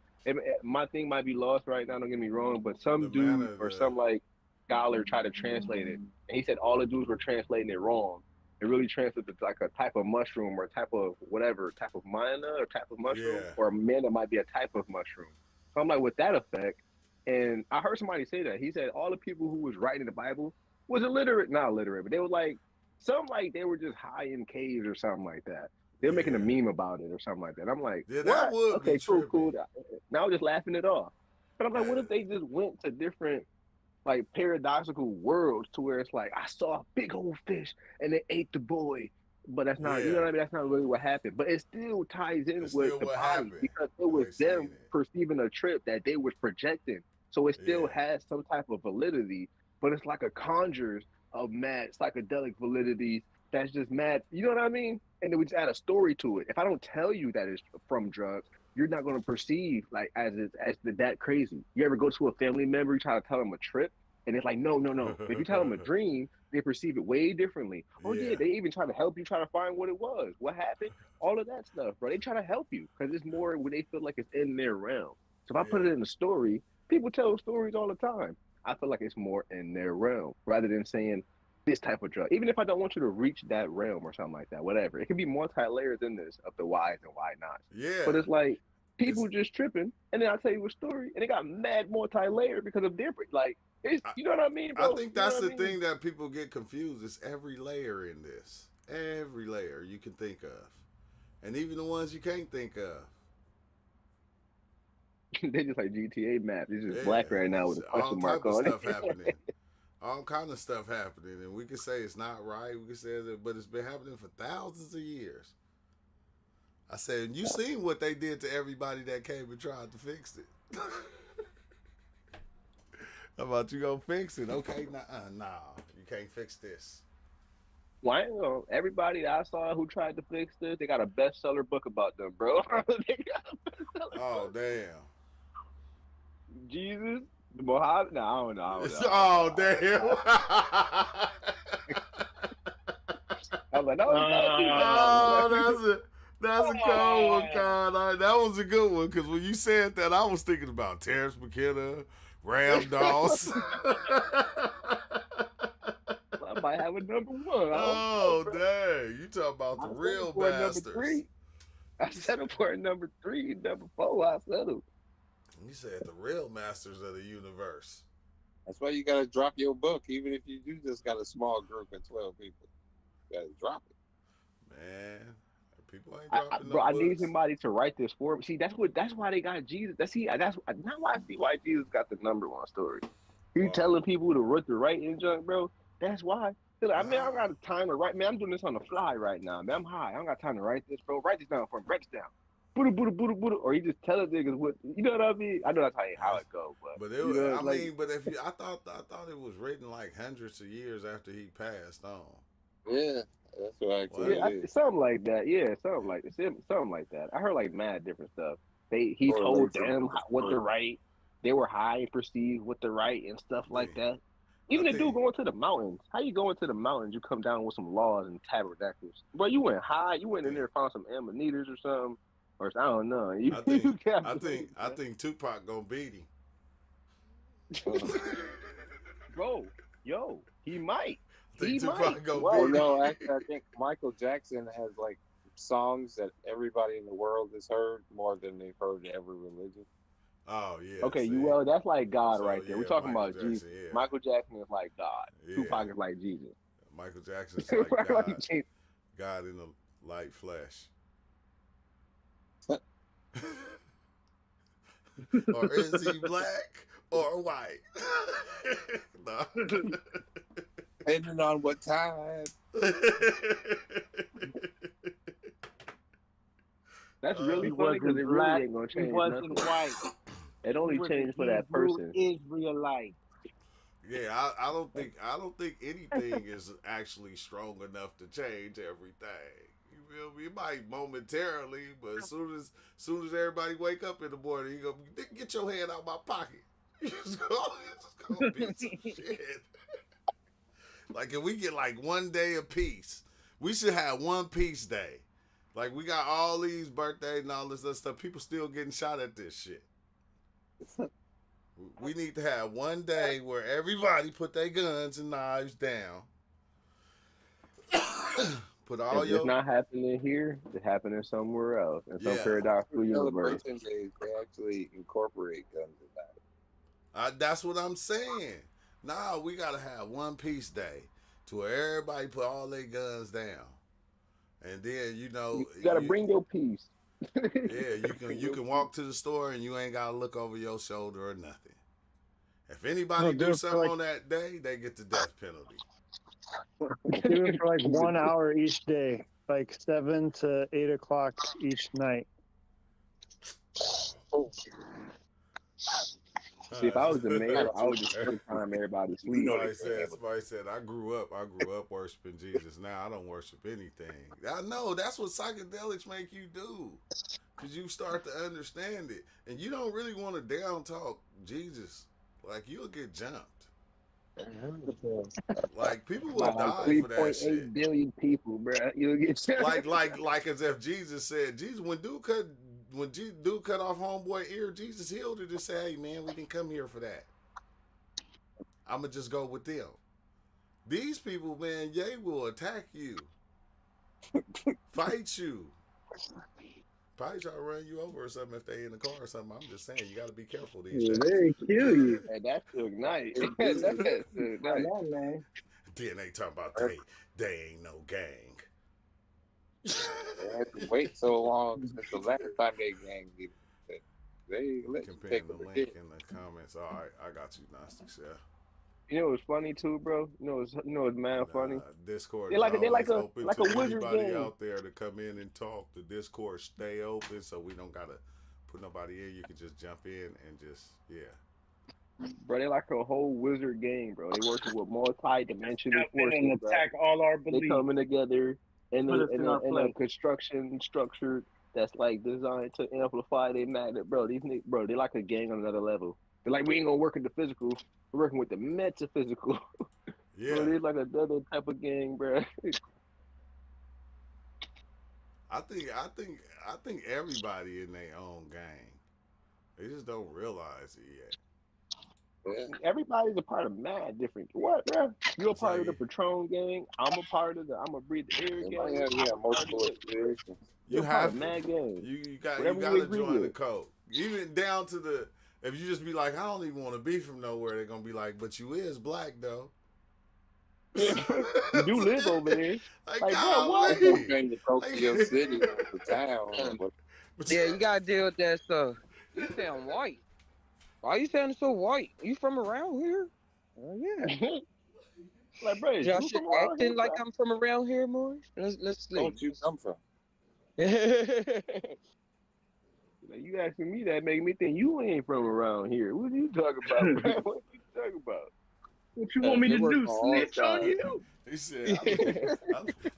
My thing might be lost right now, don't get me wrong, but some dude or some like scholar tried to translate it, and he said all the dudes were translating it wrong. it really translates to like a type of mushroom or type of whatever, type of mana or type of mushroom, Yeah. or mana might be a type of mushroom. So I'm like, with that effect, and I heard somebody say that. He said all the people who was writing the Bible was illiterate, not illiterate, but they were like, some like they were just high in caves or something like that. They're making a Yeah. meme about it or something like that. I'm like, Yeah, that what? would be Okay, cool, trippy. cool. Now I'm just laughing it off. But I'm like, what if they just went to different like paradoxical worlds to where it's like I saw a big old fish and it ate the boy, but that's not, you know Yeah. what I mean? That's not really what happened. But it still ties in It's with still the what body happened. because it The was way them seeing it. perceiving a trip that they was projecting. So it still Yeah. has some type of validity, but it's like a conjures of mad psychedelic validity that's just mad. You know what I mean? And then we just add a story to it. If I don't tell you that it's from drugs, you're not going to perceive like that crazy. You ever go to a family member, you try to tell them a trip, and it's like, no, no, no. But if you tell them a dream, they perceive it way differently. Oh yeah, Yeah. they even try to help you try to find what it was, what happened, all of that stuff, bro. They try to help you because it's more when they feel like it's in their realm. So if I put Yeah. it in a story, people tell stories all the time. I feel like it's more in their realm rather than saying this type of drug. Even if I don't want you to reach that realm or something like that, whatever. It could be multi-layers in this of the whys and why nots. Yeah. But it's like people It's just tripping, and then I tell you a story, and they got mad multi-layered because of their like. It's, I, you know what I mean, I bro? think You know that's what I the mean? thing that people get confused. It's every layer in this. Every layer you can think of. And even the ones you can't think of. They just like GTA map. It's just Yeah. black right now It's with a all question type mark of on stuff it. happening. All kind of stuff happening. And we can say it's not right. We can say that, but it's been happening for thousands of years. I said, you seen what they did to everybody that came and tried to fix it. How about you go fix it? Okay, nah, you can't fix this. Why? Everybody that I saw who tried to fix this, they got a bestseller book about them, bro. They got a bestseller Oh book. damn. Jesus, Muhammad. No, I don't know. I don't know. Oh damn. I was like, no, Oh, that's a cold one, Kyle. That was a good one because when you said that, I was thinking about Terrence McKenna, Ram Doss. I might have a number one. Oh dang! You talking about the I real settled for a number bastards? three. I settled for a number three, number four. I settled. You said the real masters of the universe. That's why you gotta drop your book, even if you do just got a small group of 12 people. You gotta drop it. Man, people ain't dropping Bro, no I need books. somebody to write this for me. See, that's why they got Jesus. That's now why I see why Jesus got the number one story. You Wow. telling people to write in junk, bro. That's why. I mean, I don't got time to write. Man, I'm doing this on the fly right now. Man, I'm high. I don't got time to write this, bro. Write this down for me. Write this down. Buddha. Or he just telling niggas what, you know what I mean? I know that's how it goes, but But you know, but if you, I thought it was written like hundreds of years after he passed on. Yeah, that's what I Well, tell you. something like that. Yeah, something like that. I heard like mad different stuff. He told them what to write. They were high and perceived what to write and stuff like that. Even the dude going to the mountains. How you go into the mountains? You come down with some laws and tabernacles. But you went high. You went in there and found some ammonites or something. Or I don't know. I think Tupac gonna beat him. Bro, he might. He Tupac might. gonna Well, beat him. no, actually, I think Michael Jackson has like songs that everybody in the world has heard more than they've heard in every religion. Oh yeah. Okay, see. that's like God So, right there. We're yeah, talking Michael about Jackson, Jesus. yeah. Michael Jackson is like God. Yeah. Tupac is like Jesus. Michael Jackson's like God. Jesus. God in the light flesh. Or is he black or white? No. Depending on what time. That's really He funny because wasn't it black. really ain't gonna He change wasn't nothing. white. It only He was changed for a that Hebrew person. Israelite. Yeah, I don't think anything is actually strong enough to change everything. You feel me? It might momentarily, but as soon as everybody wake up in the morning, you go get your hand out my pocket. It's gonna be some shit. Like if we get like one day of peace, we should have one peace day. Like we got all these birthdays and all this other stuff. People still getting shot at this shit. We need to have one day where everybody put their guns and knives down. Put all If your it's not happening here, it's happening somewhere else in some yeah. paradoxical universe. Celebration days, they actually incorporate guns in that. That's what I'm saying. Nah, we gotta have One Piece Day to where everybody put all their guns down, and then You gotta bring your piece. yeah, you can walk to the store and you ain't gotta look over your shoulder or nothing. If anybody No, do do it for something like on that day, they get the death penalty. do it for like 1 hour each day, like 7 to 8 o'clock each night. See, if I was the mayor, I would just every time everybody sleep. Somebody said, I grew up worshiping Jesus. Now I don't worship anything. I know that's what psychedelics make you do. Because you start to understand it. And you don't really want to down talk Jesus. Like, you'll get jumped. Like, people will Like die for that shit. 3.8 billion people, bro. You'll get like as if Jesus said, Jesus, when dude cut off homeboy ear, Jesus healed it and said, hey man, we didn't come here for that. I'ma just go with them. These people, man, they will attack you. Fight you. Probably try to run you over or something if they in the car or something. I'm just saying, you gotta be careful these days. They kill you. Hey, that's Suge Knight. That's Suge Knight. Man. Then they talking about they ain't no gang. They had to wait so long since the last time they ganged you. They let you Compare take the a link hit. in the comments. All right, I got you, Gnostics. Yeah. You know what's funny too, bro? You know what's mad funny? Discord They like is a open like to a wizard anybody game. out there to come in and talk. The Discord stay open, so we don't gotta put nobody in. You can just jump in and just Bro, they like a whole wizard game, bro. They working with multi-dimensional forces, and bro. attack all our They beliefs. coming together in Put us in our a place. construction structure that's like designed to amplify their magnet, bro. These niggas, bro, they like a gang on another level. They're like, we ain't gonna work in the physical. We're working with the metaphysical. Yeah. Bro, they like another type of gang, bro. I think everybody in their own gang. They just don't realize it yet. Everybody's a part of mad different. What, bro? You're a It's part like- of the Patron gang. I'm a part of the. I'm a breathe the air They might gang. have multiple inspirations. You're You a part have of to. mad gang. You got Whatever we to agree join the with. code. Even down to the if you just be like, I don't even want to be from nowhere, they're gonna be like, but you is black though. You do live over there. Like, Like, bro, golly. what? I'm trying to Tokyo City, the town. But Yeah, you gotta deal with that stuff. You sound white. Why you sounding so white? You from around here? Oh yeah. Like, bro, is Y'all you should from around acting here, like bro? I'm from around here, Morris. Let's see. don't you come from? Like, you asking me that make me think you ain't from around here. What are you talking about, bro? What you talking about? What you want me It to works do? on all Snitch on sides. you? He said,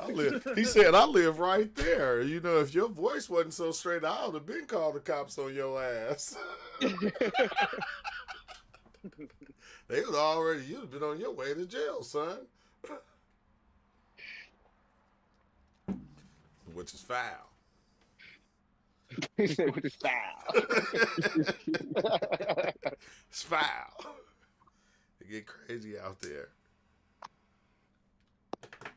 I live. He said, I live right there. You know, if your voice wasn't so straight, I would have been called the cops on your ass. They would already. You'd have been on your way to jail, son. Which is foul. He said with the style. It's foul. It get crazy out there.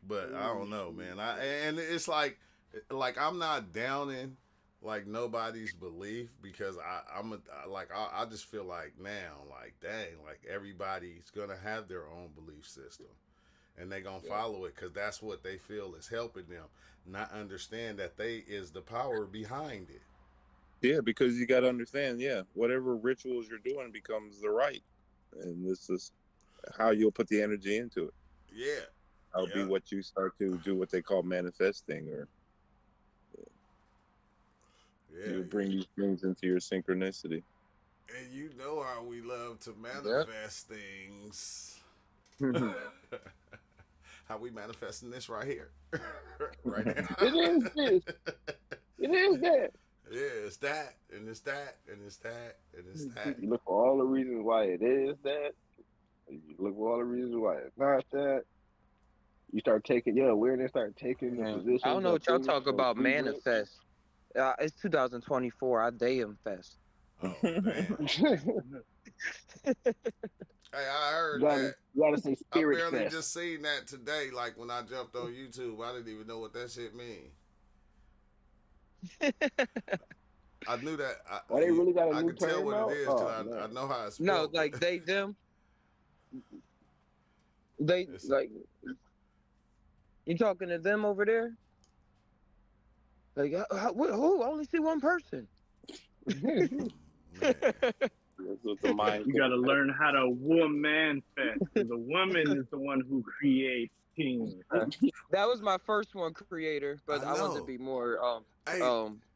But I don't know, man. And it's like I'm not downing like nobody's belief because I just feel like now, like dang, like everybody's gonna have their own belief system, and they gonna follow it because that's what they feel is helping them. Not understand that they is the power behind it. Yeah, because you got to understand, whatever rituals you're doing becomes the right. And this is how you'll put the energy into it. Yeah. That'll be what you start to do what they call manifesting, or you bring these things into your synchronicity. And you know how we love to manifest things. How we manifesting this right here. Right now. It is this. It is that. Yeah, it's that, and it's that, and it's that, and it's that. You look for all the reasons why it is that. You look for all the reasons why it's not that. You start taking awareness, start taking the position. I don't know what y'all talk about. Manifest. It's 2024. I day infest. Oh, damn. Hey, I heard You gotta, that. you gotta say I Spirit barely Fest. just seen that today. Like when I jumped on YouTube, I didn't even know what that shit mean. I knew that. Why they really got a I new can tell term what it out? is Oh because I man. know how it's No, spelled. like but they it's, like you talking to them over there? Like who? I only see one person. man. That's what the mind. You got to learn how to woman fest. 'Cause the woman is the one who creates teams. That was my first one, creator, but I I wanted to know. be more Hey,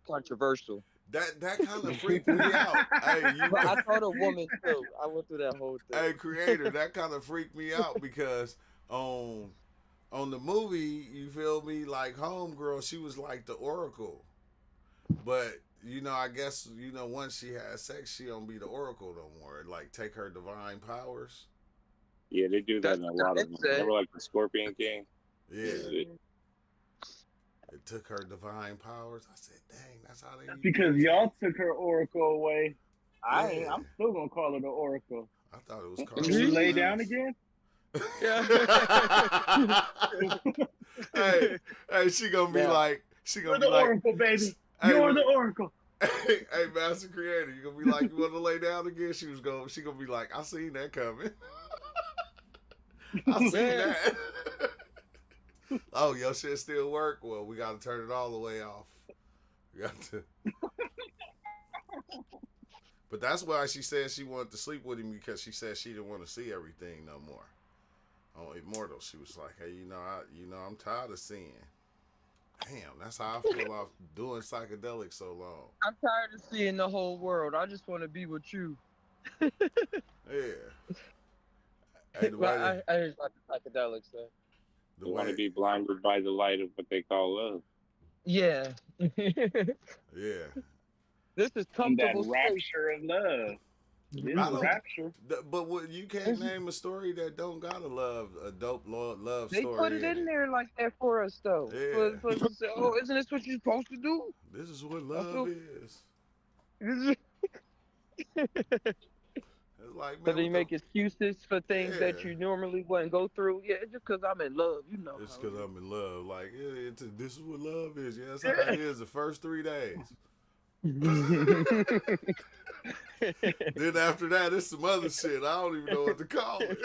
controversial. that kind of freaked me out. Hey, But I thought a woman too. I went through that whole thing. hey, creator, that kind of freaked me out because on the movie, you feel me, like Homegirl, she was like the Oracle. But, I guess, once she has sex, she don't be the Oracle no more. Like, take her divine powers. Yeah, they do that That's in a what lot it of them. said. Remember, like the Scorpion King. Yeah. It took her divine powers. I said, dang, that's how they That's because y'all took her Oracle away. Yeah. I'm still gonna call her the Oracle. I thought it was Can Carlos. you lay down again? Yeah. hey, she gonna be Yeah. like, You're the Oracle, baby. Hey, You're the Oracle. hey, Master Creator, you gonna be like, you want to lay down again? She gonna be like, I seen that coming. I seen that. Oh, your shit still work? Well, we gotta turn it all the way off. We got to. But that's why she said she wanted to sleep with him, because she said she didn't want to see everything no more. On Immortal, she was like, hey, I'm tired of seeing. Damn, that's how I feel off doing psychedelics so long. I'm tired of seeing the whole world. I just want to be with you. Yeah. Hey, the way Well, I heard about the psychedelics, though. the They want to way, be blinded by the light of what they call love. Yeah. yeah. This is And that comfortable space. rapture of love. It I is a don't- rapture. But you can't name a story that don't got a dope love They story. put it in there like that for us, though. Yeah. For us to say, oh, isn't this what you're supposed to do? This is what love is. It's like, So man, they what make excuses for things that Yeah. you normally wouldn't go through. Yeah, just because I'm in love, you know. It's how because it I'm in love. Like, this is what love is. Yeah, that's how it is the first 3 days. Then after that, it's some other shit. I don't even know what to call it.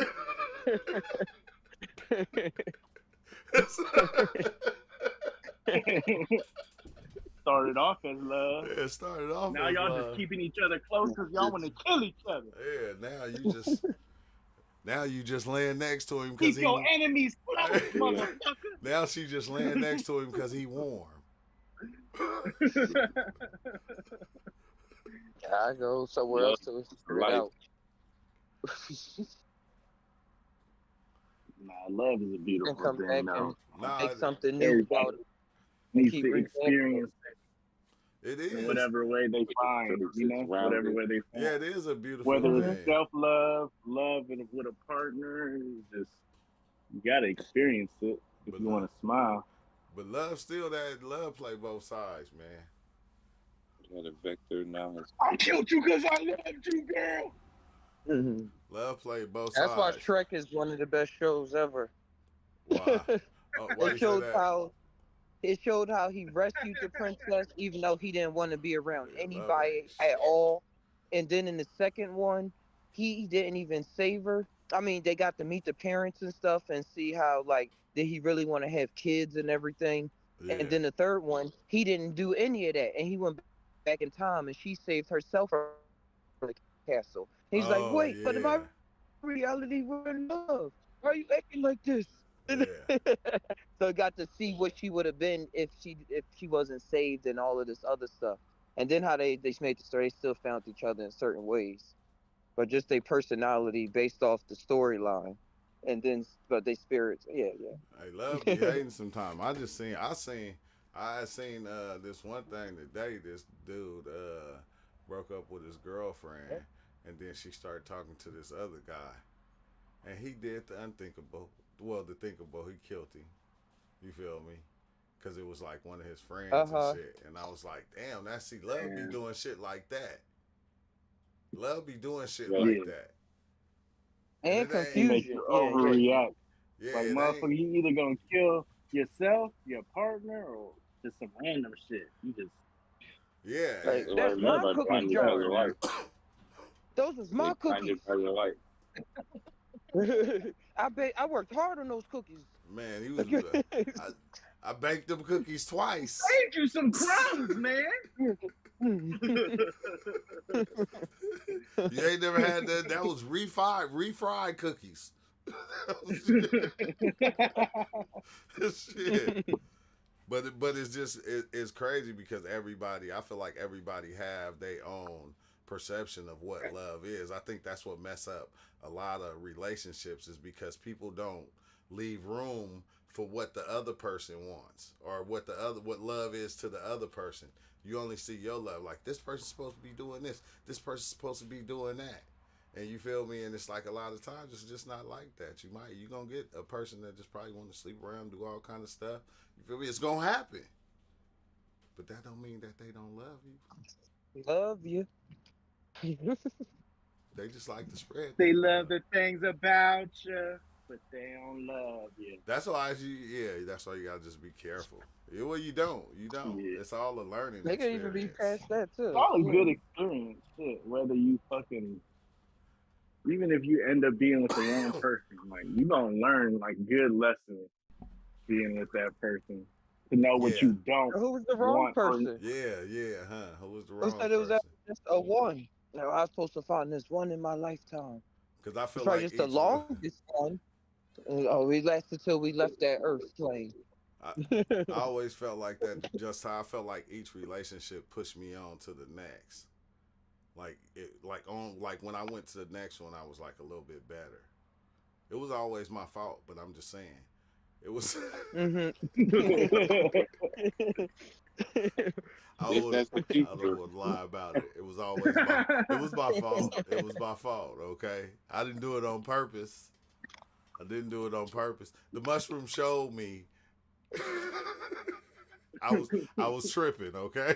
Started off as love. Yeah, it started off Now as y'all love. just keeping each other close because y'all want to kill each other. Yeah, now you just laying next to him because Keep your enemies close, motherfucker. Now she just laying next to him because he warm. I go somewhere else to figure it out. Nah, love is a And beautiful come thing. back Now. Nah, and make something new about it. Needs keep to bringing experience it it in is. whatever way they find, whatever way they find. Yeah, it is a beautiful Whether thing. it's self-love, love with a partner, just you gotta experience it if But you want to smile. But love still that love play both sides, man. Yeah, the Vector now has. I killed you because I loved you, girl. Mm-hmm. Love play both That's why sides. Shrek is one of the best shows ever. Why? Oh, why you It say showed that? how he rescued the princess even though he didn't want to be around Yeah, anybody love at all. And then in the second one, he didn't even save her. I mean, they got to meet the parents and stuff and see how like did he really want to have kids and everything. Yeah. And then the third one, he didn't do any of that, and he went back in time, and she saved herself from the castle. He's like, wait, but in my reality, we're in love. Why are you acting like this? Yeah. So I got to see what she would have been if she wasn't saved and all of this other stuff. And then how they made the story, they still found each other in certain ways, but just their personality based off the storyline, and then but they spirits, yeah. Hey, love be hating sometimes. I seen this one thing today. This dude broke up with his girlfriend, and then she started talking to this other guy, and he did the unthinkable. Well, the thinkable, he killed him. You feel me? Because it was like one of his friends and shit. And I was like, damn, love be doing shit like that. Love be doing shit like that. And And it ain't. He makes confusion. you Yeah, yeah. overreact. Yeah, Like, it motherfucker, ain't. you either gonna kill yourself, your partner, or just some random shit. You just Yeah, Like, and, that's my cookie jar. Those is my cookies. I worked hard on those cookies. man, he was. I baked them cookies twice. save you some crumbs, man. You ain't never had that. That was refried cookies. Shit. But it's just it's crazy because I feel like everybody have their own perception of what love is. I think that's what mess up a lot of relationships is because people don't leave room for what the other person wants or what love is to the other person. You only see your love like this person's supposed to be doing this person's supposed to be doing that. And you feel me? And it's like a lot of times it's just not like that. You gonna get a person that just probably want to sleep around, do all kind of stuff. You feel me? It's gonna happen. But that don't mean that they don't love you. Love you. They just like to spread. They love the things about you, but they don't love you. That's why that's why you gotta just be careful. Yeah, well, you don't. Yeah. It's all a learning They can experience. even be past that too. It's all a good experience, shit. Whether you fucking, even if you end up being with the wrong person, like you gonna learn like good lessons being with that person to know what you don't. Who was the wrong want person? Who was the wrong Who said it was person? just a one? No, I was supposed to find this one in my lifetime. Because I feel It's probably like just the longest one. Oh, we lasted till we left that earth plane. I always felt like that. Just how I felt like each relationship pushed me on to the next. Like when I went to the next one, I was like a little bit better. It was always my fault, but I'm just saying, it was. I would lie about it. It was always my fault. It was my fault. Okay, I didn't do it on purpose. The mushroom showed me. I was tripping. Okay.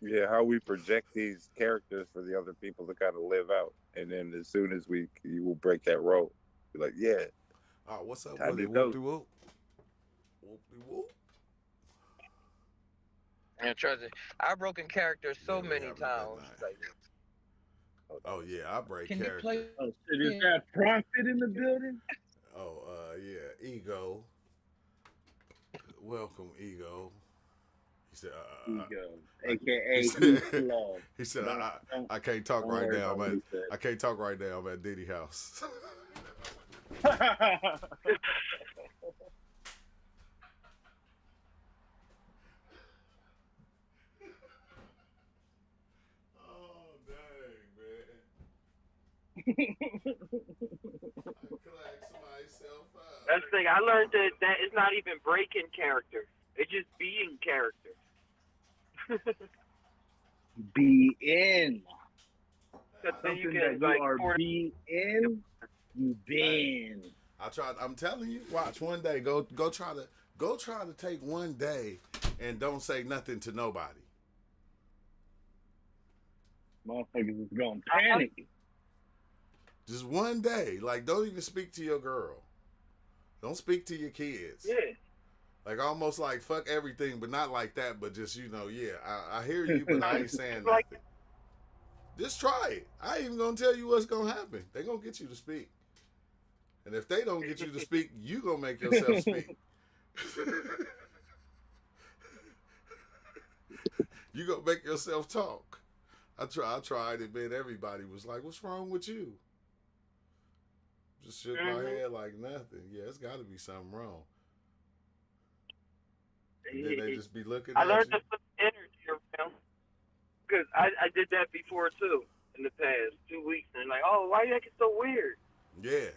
Yeah, how we project these characters for the other people to kind of live out, and then as soon as you will break that role, you're like, yeah. Oh, what's up? Time to Whoop go. whoop. Whoop whoop. And trust me, I've broken characters so Yeah, we many having a good times. night. Like, Oh yeah, I break can you character. play? Oh shit, is that Prophet in the building? Oh yeah, Ego. Welcome, Ego. He said, Ego, aka he Heath said, Love. he said Don't- I can't talk don't right worry now, about what man. he said. I can't talk right now. I'm at Diddy house. Oh dang, man. That's the thing. I learned that it's not even breaking character. It's just being character. Be in. Then you Something can that like you are sort of- be in, you been. I'm telling you, watch one day. Go try to take one day and don't say nothing to nobody. Motherfuckers is gonna panic. Just one day. Like, don't even speak to your girl. Don't speak to your kids. Yeah. Like, almost like fuck everything, but not like that. But just, I hear you, but I ain't saying Like- nothing. Just try it. I ain't even gonna tell you what's gonna happen. They gonna get you to speak. And if they don't get you to speak, you gonna make yourself speak. You gonna make yourself talk. I tried it, man. Everybody was like, "What's wrong with you?" Just shook my head like nothing. Yeah, it's got to be something wrong. And then they just be looking I at learned you. to put energy around because I did that before too in the past 2 weeks, and like, oh, why you acting so weird? Yeah.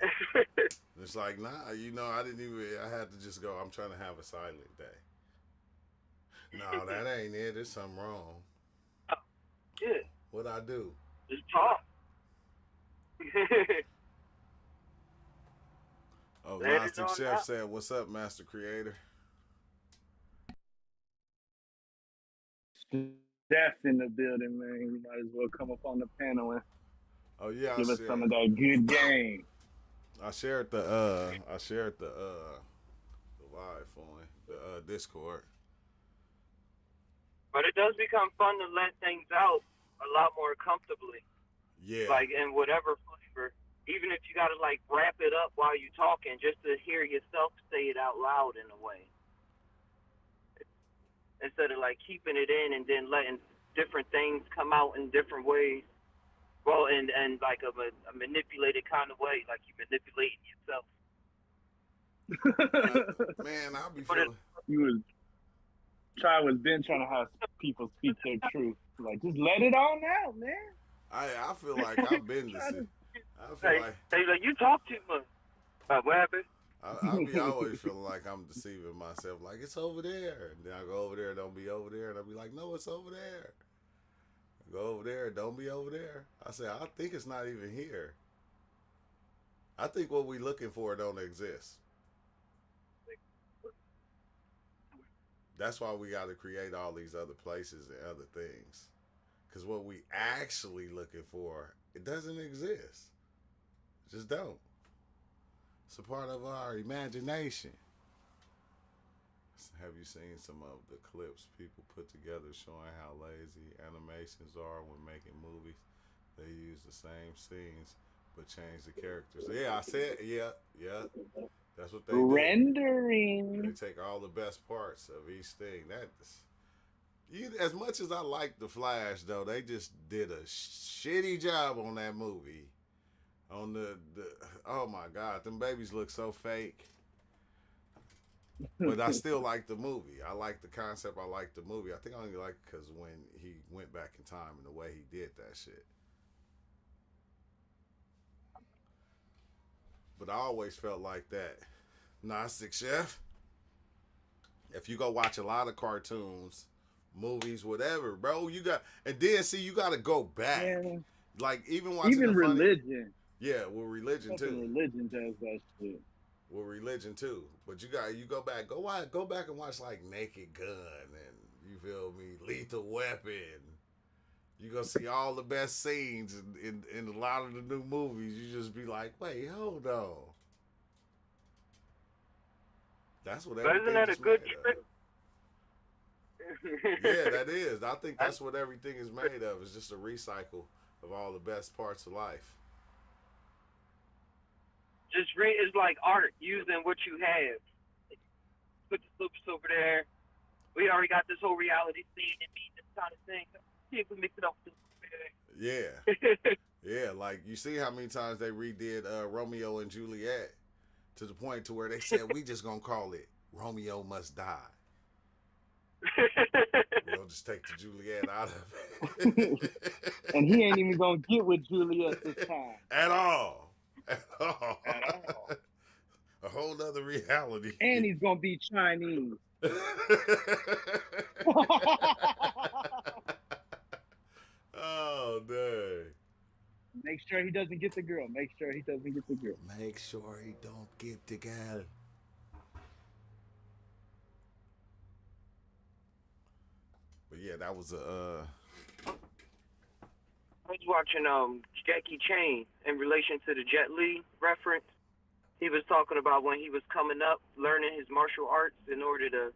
It's like, nah, I didn't even, I had to just go, I'm trying to have a silent day. No, that ain't it. There's something wrong. Yeah, What'd I do? just talk. Oh, Let it Gnostic on Chef out. said, what's up, Master Creator? That's in the building, man. You might as well come up on the panel and Oh, yeah, give I us see. some of that good game. I shared the live on the Discord. But it does become fun to let things out a lot more comfortably, Yeah, like in whatever flavor. Even if you gotta like wrap it up while you talking, just to hear yourself say it out loud in a way, instead of like keeping it in and then letting different things come out in different ways. Well, and like a manipulated kind of way, like you manipulating yourself. man, I'll be But it, feeling. You was been trying to have people speak their truth. Like, just let it on out, man. I feel like I've been this. I feel hey, like hey, like you talk too much. What happened? I be always feeling like I'm deceiving myself. Like it's over there, and then I go over there, don't be over there, and I'll be like, no, it's over there. Go over there, don't be over there. I say, I think it's not even here. I think what we looking for don't exist. That's why we got to create all these other places and other things. Because what we actually looking for, it doesn't exist. It just don't. It's a part of our imagination. Have you seen some of the clips people put together showing how lazy animations are when making movies? They use the same scenes but change the characters. Yeah, I said, yeah. That's what they do. Rendering. They take all the best parts of each thing. As much as I like the Flash, though, they just did a shitty job on that movie. On the oh my God, them babies look so fake. But I still like the movie. I like the concept. I like the movie. I think I only like it because when he went back in time and the way he did that shit. But I always felt like that. Gnostic Chef. If you go watch a lot of cartoons, movies, whatever, bro, you got, and then see, you got to go back. Yeah. Like even watching Even the funny, religion. yeah, well, religion too. Religion does that shit. Well, religion too. But you go back, go back and watch like Naked Gun and you feel me, Lethal Weapon. You gonna see all the best scenes in a lot of the new movies. You just be like, wait, hold on. That's what everything. Isn't that a good trick? Yeah, that is. I think that's what everything is made of. It's just a recycle of all the best parts of life. It's like art, using what you have. Put the slippers over there. We already got this whole reality scene and me, this kind of thing. See if we mix it up. Yeah. Yeah, like you see how many times they redid Romeo and Juliet to the point to where they said we just gonna call it Romeo Must Die. We'll just take the Juliet out of it. And he ain't even gonna get with Juliet this time. At all. At all. A whole nother reality. And he's gonna be Chinese. Oh, dang. Make sure he doesn't get the girl. Make sure he doesn't get the girl. Make sure he don't get the girl. But yeah, that was I was watching Jackie Chan in relation to the Jet Li reference. He was talking about when he was coming up, learning his martial arts in order to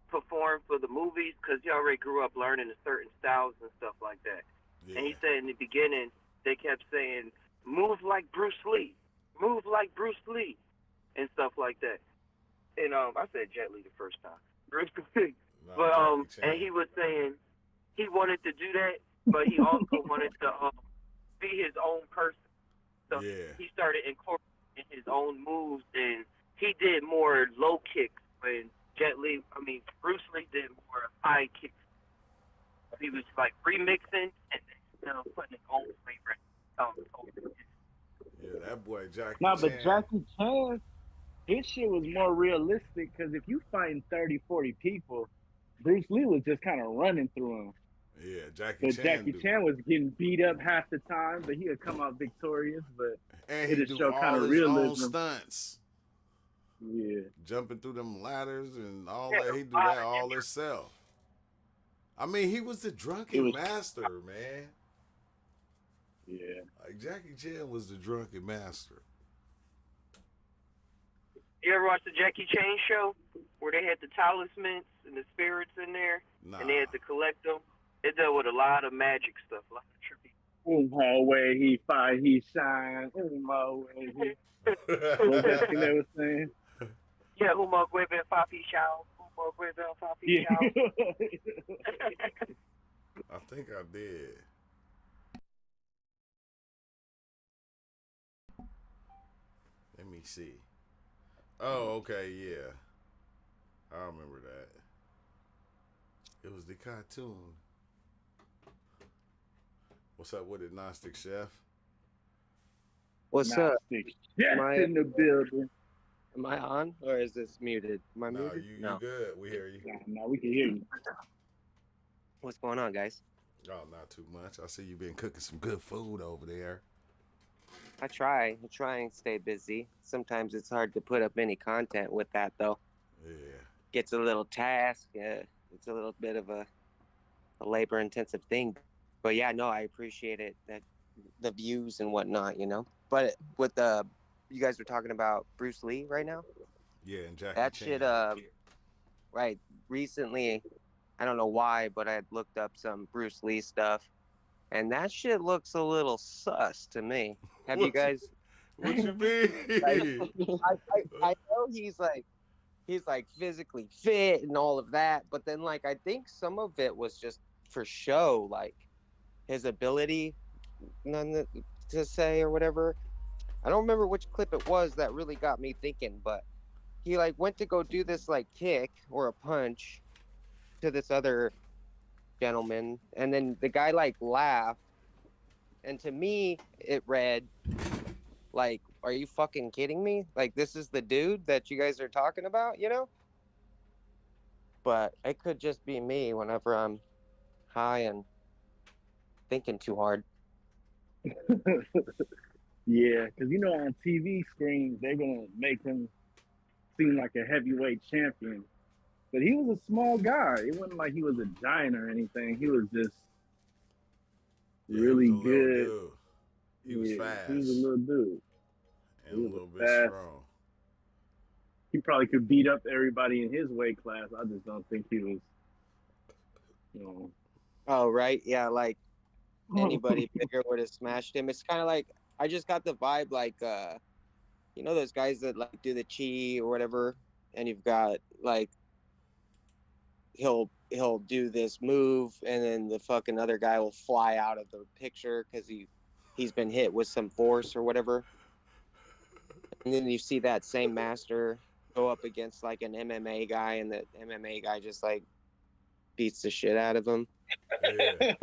perform for the movies, because he already grew up learning the certain styles and stuff like that. yeah. And he said in the beginning, they kept saying, move like Bruce Lee, move like Bruce Lee, and stuff like that. And I said Jet Li the first time. Bruce Lee. No, But Jackie Chan. and he was saying he wanted to do that, but he also wanted to be his own person. So Yeah. he started incorporating his own moves, and he did more low kicks when Bruce Lee did more high kicks. He was like remixing and putting his own flavor. Yeah, that boy Jackie No, Chan. but Jackie Chan, his shit was more realistic because if you fighting 30, 40 people, Bruce Lee was just kind of running through them. Yeah, Jackie But Chan. Jackie Chan was getting beat up half the time, but he would come out victorious. But and it he just do showed all kind of his realism. own stunts. Yeah. Jumping through them ladders and all that. He do that all himself. I mean, he was the drunken master, man. Yeah. Like Jackie Chan was the drunken master. You ever watch the Jackie Chan show where they had the talismans and the spirits in there, Nah. and they had to collect them? It dealt with a lot of magic stuff, a lot of trippy. Hallway, he fight, he shine. Hallway, he. What was that thing they were saying? Yeah, Huma Gwebe Fafi Shao. Huma Gwebe Fafi Yeah. Shao. I think I did. Let me see. Oh, okay, yeah. I remember that. It was the cartoon. What's up with it, Gnostic Chef? What's up? Gnostic Chef My- in the building. Am I on or is this muted? Am I No, muted? you good. We hear you. Nah, we can hear you. What's going on, guys? Oh, not too much. I see you been cooking some good food over there. I try and stay busy. Sometimes it's hard to put up any content with that, though. Yeah. Gets a little task. It's a little bit of a labor-intensive thing. But yeah, no, I appreciate it, that the views and whatnot, you know. But with you guys were talking about Bruce Lee right now. Yeah, and Jackie That Chan. shit, right, recently, I don't know why, but I had looked up some Bruce Lee stuff, and that shit looks a little sus to me. Have you What? guys? What you mean? I know he's like physically fit and all of that, but then like I think some of it was just for show, like his ability, none to say or whatever. I don't remember which clip it was that really got me thinking, but he like went to go do this like kick or a punch to this other gentleman, and then the guy like laughed, and to me it read like, are you fucking kidding me? Like, this is the dude that you guys are talking about, you know? But it could just be me whenever I'm high and thinking too hard. Yeah, because you know on TV screens they're gonna make him seem like a heavyweight champion, but he was a small guy. It wasn't like he was a giant or anything. He was just Yeah, really he was a little good. dude. He was fast. He was a little dude. and he a was little bit fast. strong. He probably could beat up everybody in his weight class. I just don't think he was, you know. Oh, right. Yeah, like anybody bigger would have smashed him. It's kind of like, I just got the vibe like, you know, those guys that like do the chi or whatever, and you've got like, he'll do this move, and then the fucking other guy will fly out of the picture because he's been hit with some force or whatever. And then you see that same master go up against like an MMA guy, and the MMA guy just like beats the shit out of him. Yeah.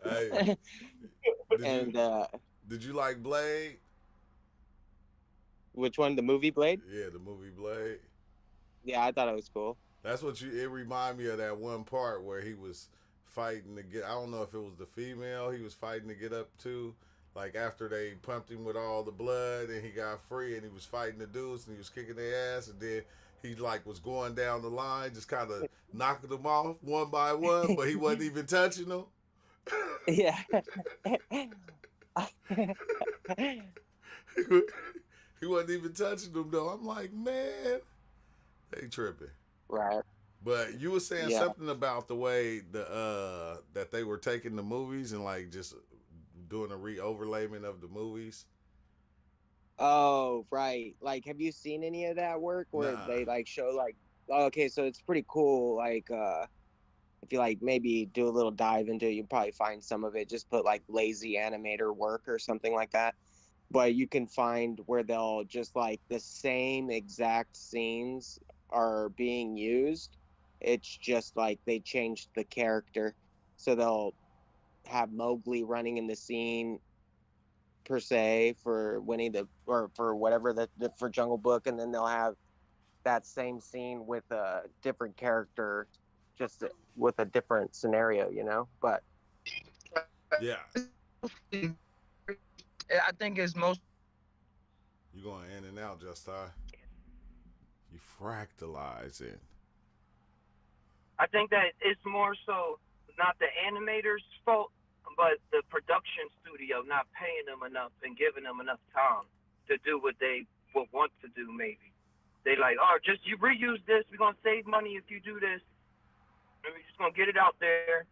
Hey, And did you like Blade? which one? The movie Blade? Yeah, the movie Blade. Yeah, I thought it was cool. That's what it reminded me of, that one part where he was fighting to get, I don't know if it was the female he was fighting to get up to, like after they pumped him with all the blood and he got free and he was fighting the dudes and he was kicking their ass, and then he like was going down the line, just kind of knocking them off one by one, but he wasn't even touching them. Yeah. He wasn't even touching them though. I'm like, man, they tripping. Right. But you were saying Yeah. something about the way that they were taking the movies and like just doing a re-overlayment of the movies. Oh, right. Like, have you seen any of that work where Nah. they like show like, oh, okay, so it's pretty cool. Like, if you like maybe do a little dive into it, you'll probably find some of it. Just put like lazy animator work or something like that. But you can find where they'll just like the same exact scenes are being used. It's just like they changed the character. So they'll have Mowgli running in the scene per se for Winnie the, or for whatever for Jungle Book, and then they'll have that same scene with a different character, just with a different scenario, you know. But Yeah, I think it's most. you going in and out, Just You fractalizing. I think that it's more so not the animator's fault, but the production studio not paying them enough and giving them enough time to do what they would want to do, maybe. They like, oh, just you reuse this. We're gonna save money if you do this. And we're just gonna get it out there.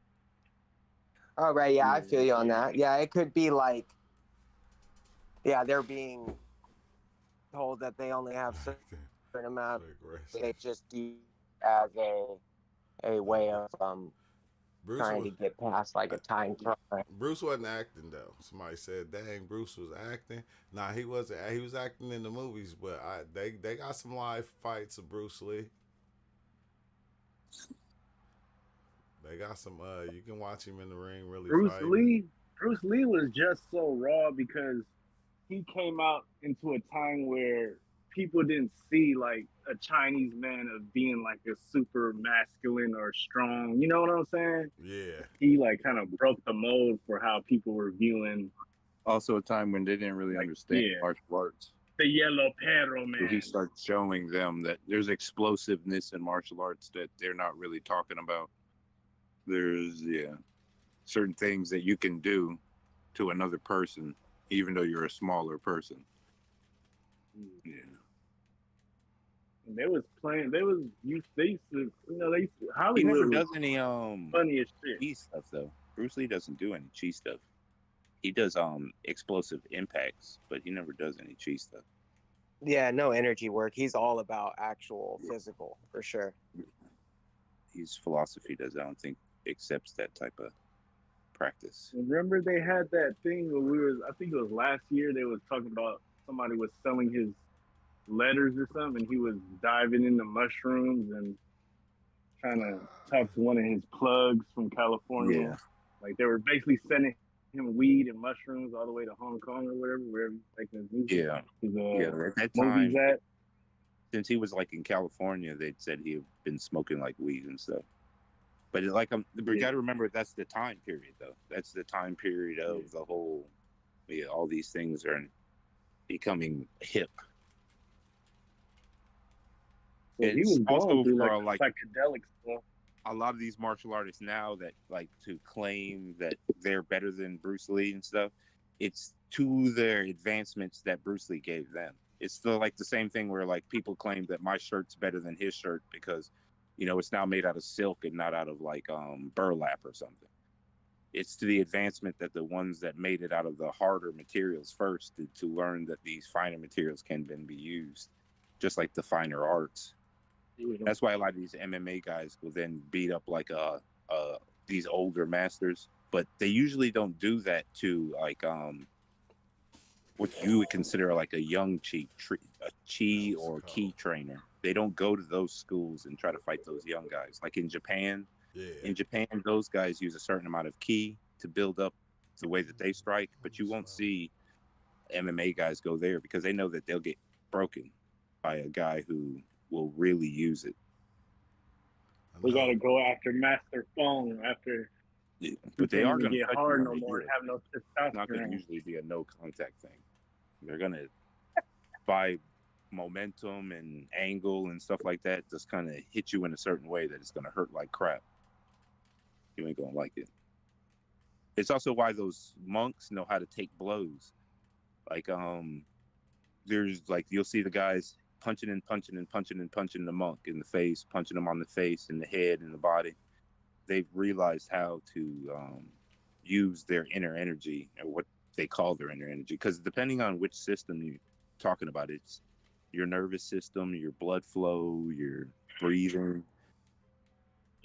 All right, yeah, I feel you on that. Yeah, it could be like, yeah, they're being told that they only have certain amount. They just do as a way of trying to get past like a time crunch. Bruce wasn't acting though. Somebody said, "Dang, Bruce was acting." Nah, he wasn't. He was acting in the movies, but they got some live fights of Bruce Lee. They got some. You can watch him in the ring really. Bruce fighting. Lee. Bruce Lee was just so raw because he came out into a time where people didn't see like a Chinese man of being like a super masculine or strong. You know what I'm saying? Yeah. He like kind of broke the mold for how people were viewing. Also, a time when they didn't really understand martial arts. The Yellow Perro man. So he starts showing them that there's explosiveness in martial arts that they're not really talking about. There's certain things that you can do to another person, even though you're a smaller person. Yeah. And they was playing. They used to, Hollywood He never was does any funny as shit. chi stuff though. Bruce Lee doesn't do any chi stuff. He does explosive impacts, but he never does any chi stuff. Yeah, no energy work. He's all about actual physical, for sure. His philosophy does. I don't think accepts that type of practice. Remember they had that thing where I think it was last year, they was talking about somebody was selling his letters or something, and he was diving into mushrooms and trying to talk to one of his plugs from California. Yeah. Like they were basically sending him weed and mushrooms all the way to Hong Kong or wherever he's making his music. Yeah. At that movies time, at. since he was like in California, they'd said he had been smoking like weed and stuff. But you got to remember that's the time period, though. That's the time period of the whole. All these things are becoming hip. So he was going through like psychedelic stuff. A lot of these martial artists now that like to claim that they're better than Bruce Lee and stuff, it's to their advancements that Bruce Lee gave them. It's still like the same thing where like people claim that my shirt's better than his shirt because, it's now made out of silk and not out of like burlap or something. It's to the advancement that the ones that made it out of the harder materials first did to learn that these finer materials can then be used, just like the finer arts. That's why a lot of these MMA guys will then beat up like these older masters, but they usually don't do that to like what you would consider like a young chi or ki trainer. They don't go to those schools and try to fight those young guys. Like in Japan, those guys use a certain amount of ki to build up the way that they strike, but you won't see MMA guys go there because they know that they'll get broken by a guy who will really use it. We got to go after Master Fong after. Yeah, but they are going to get hard no more and have no testosterone. It's not going to usually be a no contact thing. They're going to by momentum and angle and stuff like that, just kind of hit you in a certain way that it's going to hurt like crap. You ain't going to like it. It's also why those monks know how to take blows. Like there's like you'll see the guys punching the monk in the face, punching him on the face, in the head, in the body. They've realized how to use their inner energy, or what they call their inner energy. Because depending on which system you're talking about, it's your nervous system, your blood flow, your breathing,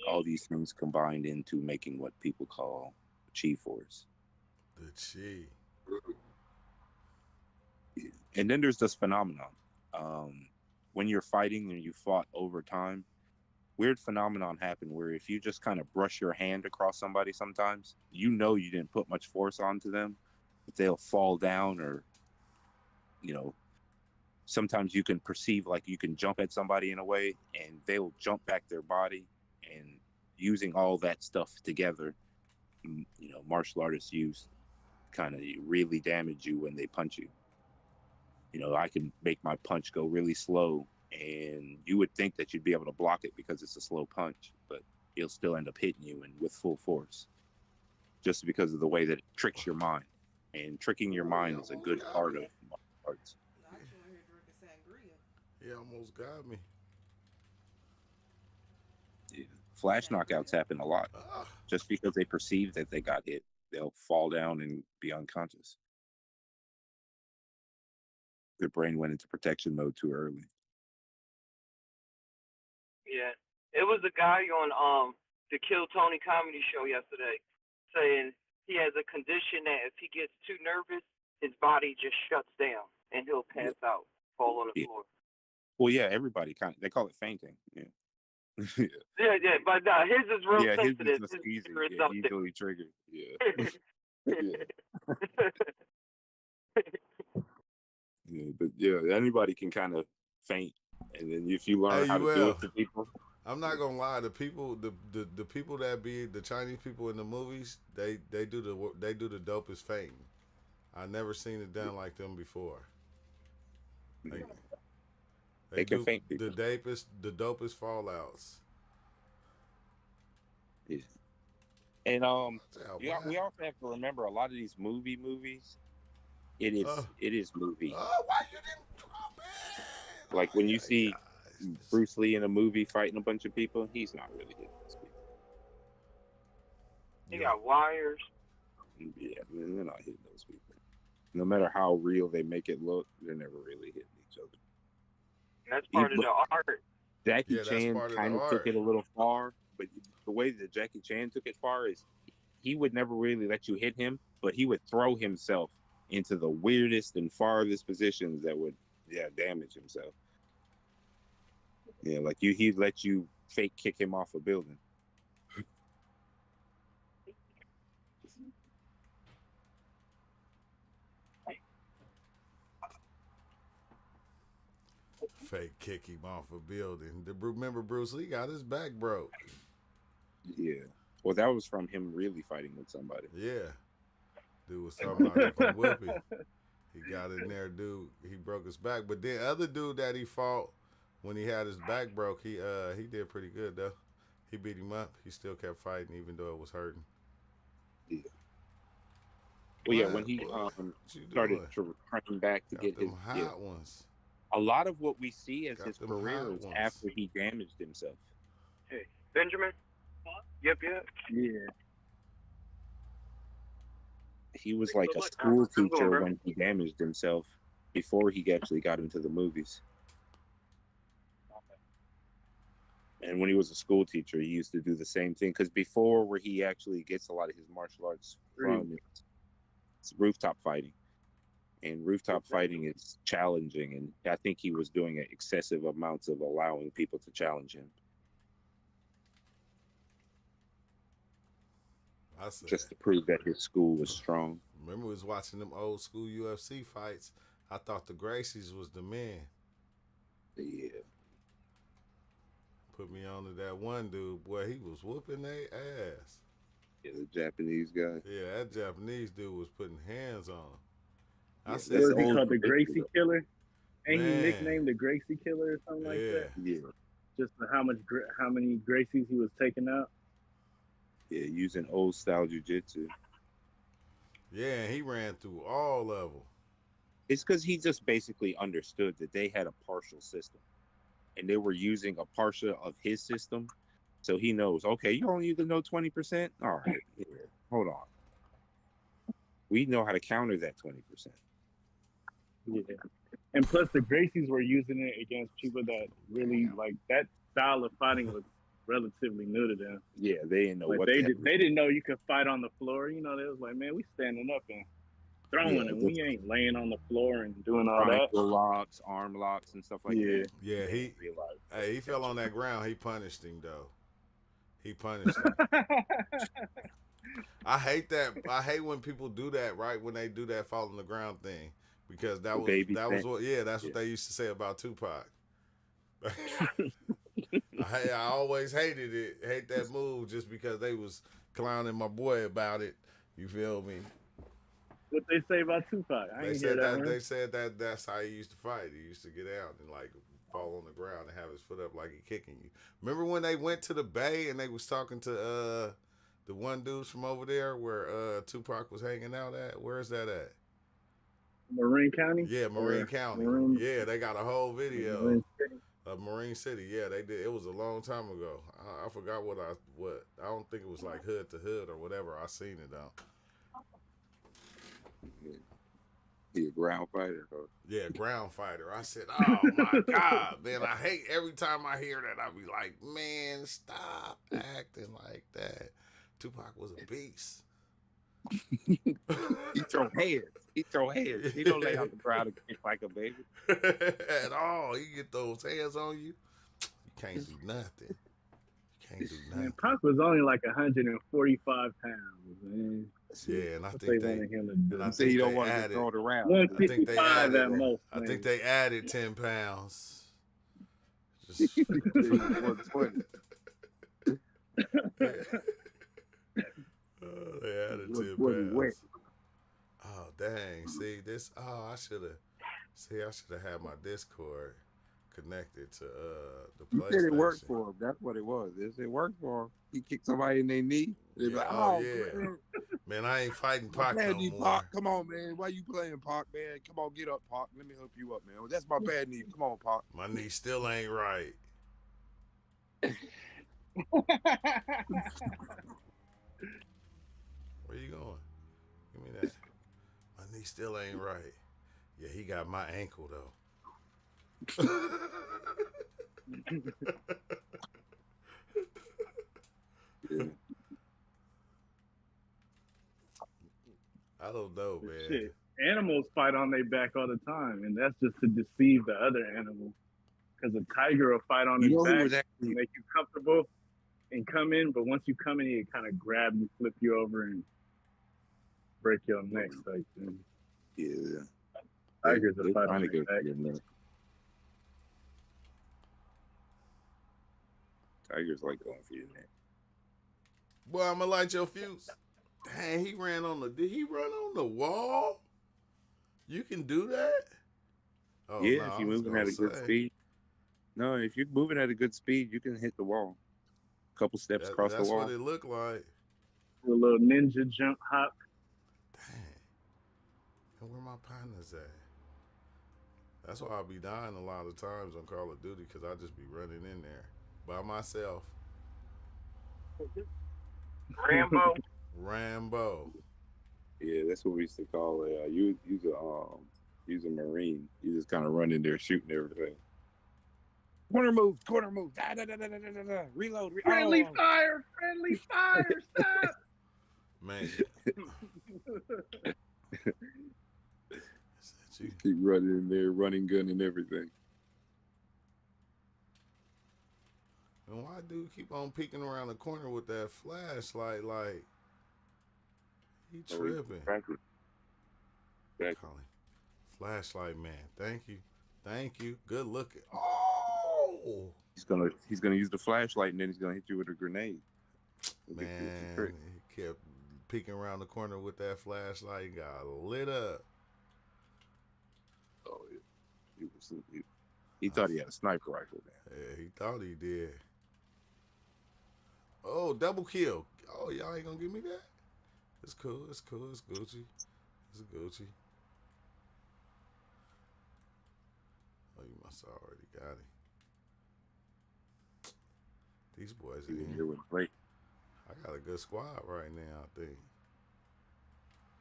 all these things combined into making what people call chi force. The chi. And then there's this phenomenon. When you're fighting and you fought over time, weird phenomenon happen where if you just kind of brush your hand across somebody sometimes, you didn't put much force onto them, but they'll fall down or, sometimes you can perceive like you can jump at somebody in a way and they'll jump back their body, and using all that stuff together, martial artists use kind of really damage you when they punch you. I can make my punch go really slow, and you would think that you'd be able to block it because it's a slow punch, but it'll still end up hitting you and with full force, just because of the way that it tricks your mind. And tricking your mind is a good part of martial arts. He almost got me. Yeah. Flash knockouts happen a lot. Ah, Just because they perceive that they got hit, they'll fall down and be unconscious. Their brain went into protection mode too early. Yeah, it was a guy on the Kill Tony comedy show yesterday saying he has a condition that if he gets too nervous, his body just shuts down and he'll pass out, fall on the floor. Well, yeah, everybody they call it fainting. Yeah. Yeah, but his is real Yeah, his sensitive. is just His easy. is Yeah, something. easily triggered. Yeah. Yeah, but yeah, anybody can kind of faint, and then if you learn how to do it to people, I'm not gonna lie. The people, the people that be the Chinese people in the movies, they do the dopest fainting. I never seen it done like them before. Like, they can do faint people. the dopest fallouts. Yeah. And we also have to remember a lot of these movies. It is movie. Why you didn't drop it? Like when you see Bruce Lee in a movie fighting a bunch of people, he's not really hitting those people. He got wires. Yeah, they're not hitting those people. No matter how real they make it look, they're never really hitting each other. That's part of the art. Jackie Chan kind of took it a little far, but the way that Jackie Chan took it far is he would never really let you hit him, but he would throw himself into the weirdest and farthest positions that would damage himself. Yeah, like he'd let you fake kick him off a building. Fake kick him off a building. Remember Bruce Lee got his back broke. Yeah. Well, that was from him really fighting with somebody. Yeah. Dude was talking about from Whippy. He got in there, dude. He broke his back. But then other dude that he fought when he had his back broke, he did pretty good though. He beat him up. He still kept fighting even though it was hurting. Yeah. Well, yeah, when he started to come back to get his hot ones. A lot of what we see as his career is after he damaged himself. Hey, Benjamin? Yep. Yeah. He was like a school teacher when he damaged himself before he actually got into the movies. And when he was a school teacher, he used to do the same thing. Because before, where he actually gets a lot of his martial arts from, it's rooftop fighting. And rooftop fighting is challenging. And I think he was doing excessive amounts of allowing people to challenge him. Just to prove that his school was strong. Remember, we was watching them old school UFC fights. I thought the Gracies was the man. Yeah. Put me on to that one dude. Boy, he was whooping their ass. Yeah, the Japanese guy. Yeah, that Japanese dude was putting hands on him. I said, was he called the Gracie Killer? Ain't he nicknamed the Gracie Killer or something like that? Yeah. Just for how many Gracies he was taking out? Yeah, using old style jiu-jitsu. Yeah, and he ran through all of them. It's because he just basically understood that they had a partial system. And they were using a partial of his system. So he knows, okay, you only need to know 20%? All right, hold on. We know how to counter that 20%. Yeah. And plus the Gracies were using it against people that really, like, that style of fighting was relatively new to them. Yeah, they didn't know what they didn't know you could fight on the floor. You know, they was like, man, we standing up and throwing, and we ain't laying on the floor and doing all that. Locks, arm locks, and stuff like that. Yeah, he fell on that ground. He punished him though. He punished him. I hate that. I hate when people do that. Right when they do that fall on the ground thing, because that's what they used to say about Tupac. I always hated it. Hate that move just because they was clowning my boy about it. You feel me? What they say about Tupac? They said that that's how he used to fight. He used to get out and like fall on the ground and have his foot up like he kicking you. Remember when they went to the Bay and they was talking to the one dudes from over there where Tupac was hanging out at? Where is that at? Marin County? Yeah, Marine County. Marin, Yeah, they got a whole video Marin City. of Marine City. Yeah, they did. It was a long time ago. I forgot what I don't think it was like hood to hood or whatever. I seen it though. He a ground fighter. Huh? Yeah, ground fighter. I said, oh my God, man, I hate every time I hear that. I be like, man, stop acting like that. Tupac was a beast. He throw hands. He throw hands. He don't lay out the ground and kick like a baby. At all. He get those hands on you. You can't do nothing. You can't do nothing. Man, Pac was only like 145 pounds, man. Yeah, and I What think they they wanted him to do. and I Say think you don't they want to added. throw it around. I think they 155 at added. most. I think man. they added 10 pounds. Just, He was 120. they added 10 120 pounds. Oh dang! See this? Oh, I should have had my Discord connected to the You PlayStation. said it worked for him. That's what it was. It worked for him. He kicked somebody in their knee. They Yeah, like, oh, oh, yeah. man. Man, I ain't fighting My Pac no bad knee, more. Pac. Come on, man. Why you playing, Pac, man? Come on, get up, Pac. Let me help you up, man. That's my bad knee. Come on, Pac. My knee still ain't right. Where you going? Give me that. My knee still ain't right. Yeah, he got my ankle though. Yeah. I don't know, man. Shit. Animals fight on their back all the time, and that's just to deceive the other animal. Because a tiger will fight on You his know who back was to actually make you comfortable and come in, but once you come in, it kind of grab you, flip you over, and break your neck type thing. yeah. Tigers They will fight trying on to their go back. for your neck. Tigers like going for your neck. Boy, I'ma light your fuse. Dang, he ran on the. Did he run on the wall? You can do that. Oh, Yeah, no, if I you're was moving gonna at a good say, speed. No, if you're moving at a good speed, you can hit the wall. A couple steps across the that's wall. what it looked like. A little ninja jump hop. Dang. And where my partners at? That's why I be dying a lot of times on Call of Duty because I just be running in there by myself. Rambo. Yeah, that's what we used to call it. Use a Marine. You just kind of run in there shooting everything. Corner move. Da, da, da, da, da, da, da. Reload. Friendly Oh. fire! Stop! Man. You. Keep running in there, running gun and everything. And why dude keep on peeking around the corner with that flashlight? Like he tripping. Exactly. Calling. Flashlight man. Thank you. Good looking. Oh, He's gonna use the flashlight and then he's gonna hit you with a grenade. man, he kept peeking around the corner with that flashlight. Got lit up. Oh, yeah. He thought he had a sniper rifle there. Yeah, he thought he did. Oh, double kill. Oh, y'all ain't gonna give me that? It's cool. It's Gucci. It's Gucci. Oh, you must have already got him. These boys He in was here. here with Blake. I got a good squad right now, I think.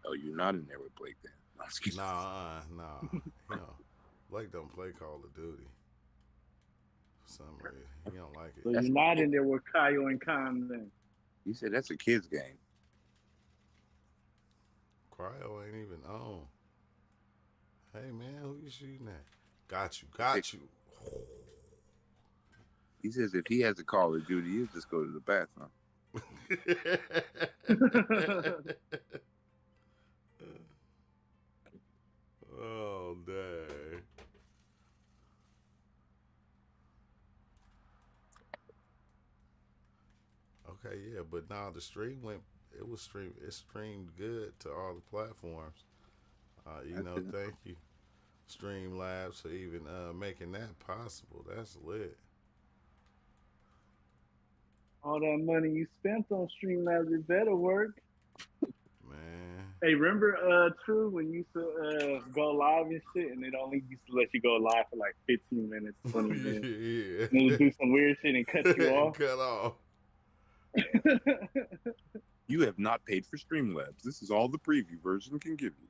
Oh, you're not in there with Blake then. No, excuse me. Nah. You know, Blake don't play Call of Duty. For some reason, he don't like So it. you're not in there with Kaio and Khan then. He said that's a kid's game. Cryo ain't even on. Hey man, who you shooting at? Got you. He says if he has a Call of Duty, he'll just go to the bathroom. Oh dang. Okay, yeah, but now the stream it streamed good to all the platforms. Thank you, Streamlabs, for even making that possible. That's lit. All that money you spent on Streamlabs, it better work. Man. Hey, remember, True, when you used to go live and shit, and it only used to let you go live for like 15 minutes, 20 minutes. Yeah. And it would do some weird shit and cut you off. Cut off. You have not paid for Streamlabs. This is all the preview version can give you.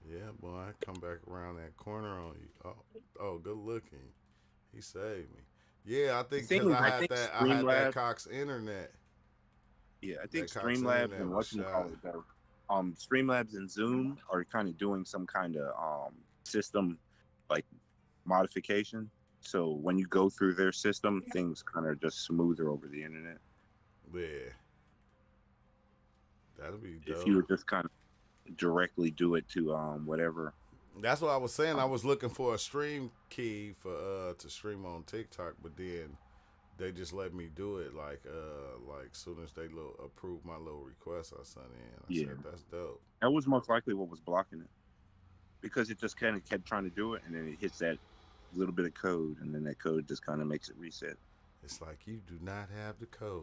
Yeah, boy, I come back around that corner on you. Oh, good looking. He saved me. Yeah, I think because I had that Cox internet. Yeah, I think Streamlabs and whatchamacallit though. Streamlabs and Zoom are kind of doing some kind of system like modification. So when you go through their system, things kind of just smoother over the internet. Yeah, that'll be dope. If you would just kind of directly do it to whatever. That's what I was saying. I was looking for a stream key for to stream on TikTok, but then they just let me do it like soon as they approve my little request I sent in. I said, that's dope. That was most likely what was blocking it, because it just kind of kept trying to do it, and then it hits that little bit of code, and then that code just kind of makes it reset. It's like, you do not have the code.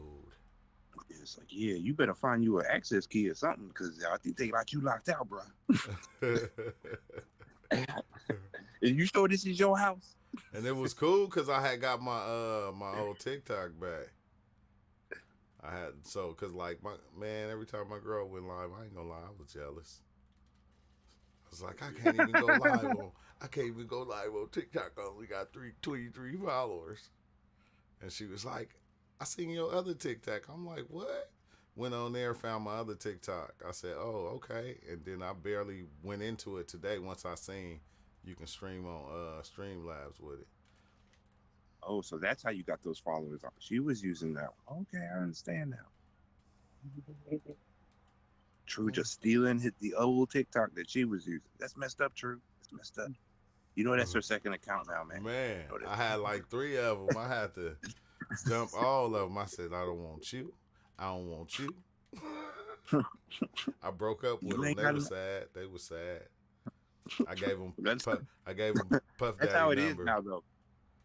It's like, yeah, you better find you an access key or something, because I think they got you locked out, bro. You sure this is your house? And it was cool because I had got my my old TikTok back. Cause like every time my girl went live, I ain't gonna lie, I was jealous. I was like, I can't even go live on TikTok. I only got 23 followers. And she was like, I seen your other TikTok. I'm like, what? Went on there, found my other TikTok. I said, oh, okay. And then I barely went into it today once I seen you can stream on Streamlabs with it. Oh, so that's how you got those followers. She was using that. Okay, I understand now. True, just stealing the old TikTok that she was using. That's messed up, True. That's messed up. You know that's her second account now, man. Man, I had like 3 of them. I had to dump all of them. I said, I don't want you. I don't want you. I broke up with them. They were sad. They were sad. I gave them Puff That's Daddy how it number. is now, though.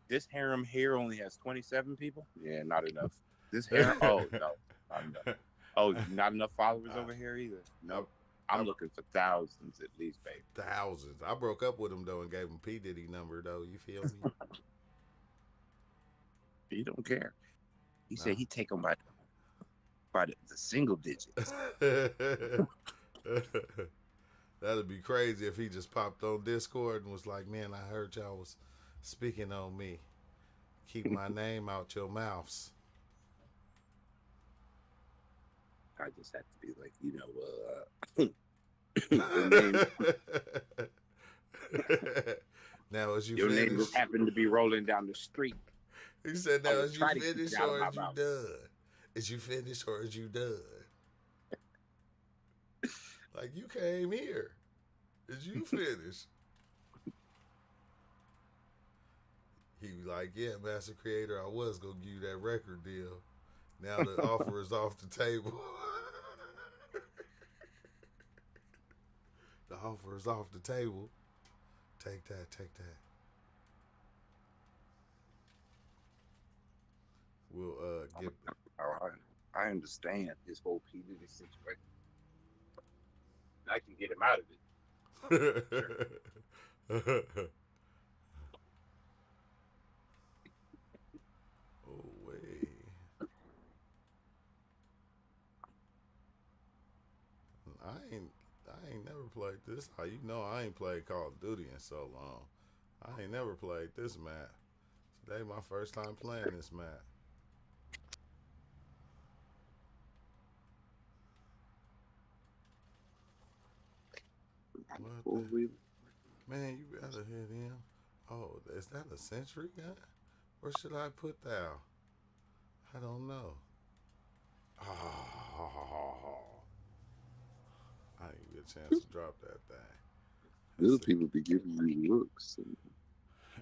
This harem here only has 27 people. Yeah, not enough. This harem, oh no, not enough. Oh, not enough followers over here either. Nope. I'm looking for thousands at least, baby. Thousands. I broke up with him though and gave him P Diddy number though. You feel me? He don't care. He said he take them by the single digits. That'd be crazy if he just popped on Discord and was like, man, I heard y'all was speaking on me. Keep my name out your mouths. I just have to be like, now as you your finish, name just happened to be rolling down the street. He said, now is you finished or is you done? Is you finished or is you done? Like, you came here. Is you finished? He was like, yeah, Master Creator, I was going to give you that record deal. Now the offer is off the table. The offer is off the table. Take that, take that. We'll get. I understand his whole P. Diddy situation. I can get him out of it. Oh wait. I ain't never played this. How you know I ain't played Call of Duty in so long? I ain't never played this map. Today my first time playing this map. Man, you better hit him. Oh, is that a sentry gun? Where should I put that? I don't know. Oh, I didn't get a chance to drop that thing. Little people be giving you looks.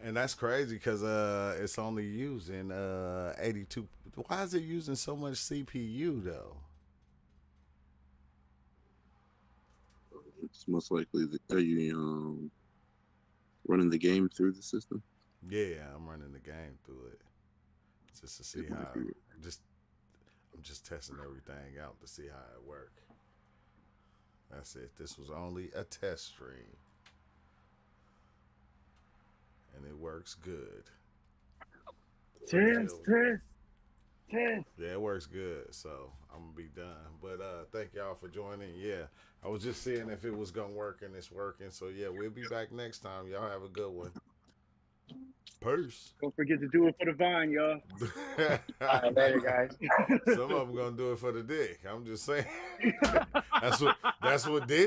And that's crazy because it's only using 82. Why is it using so much CPU though? It's most likely that are you running the game through the system. Yeah, I'm running the game through it just to see how. I'm just testing everything out to see how it works. That's it. This was only a test stream. And it works good. Test. Yeah, it works good. So I'm gonna be done. But thank y'all for joining. Yeah. I was just seeing if it was gonna work, and it's working. So yeah, we'll be back next time. Y'all have a good one. Peace. Don't forget to do it for the Vine, y'all. All right, later, guys. Some of them gonna do it for the dick. I'm just saying. That's what did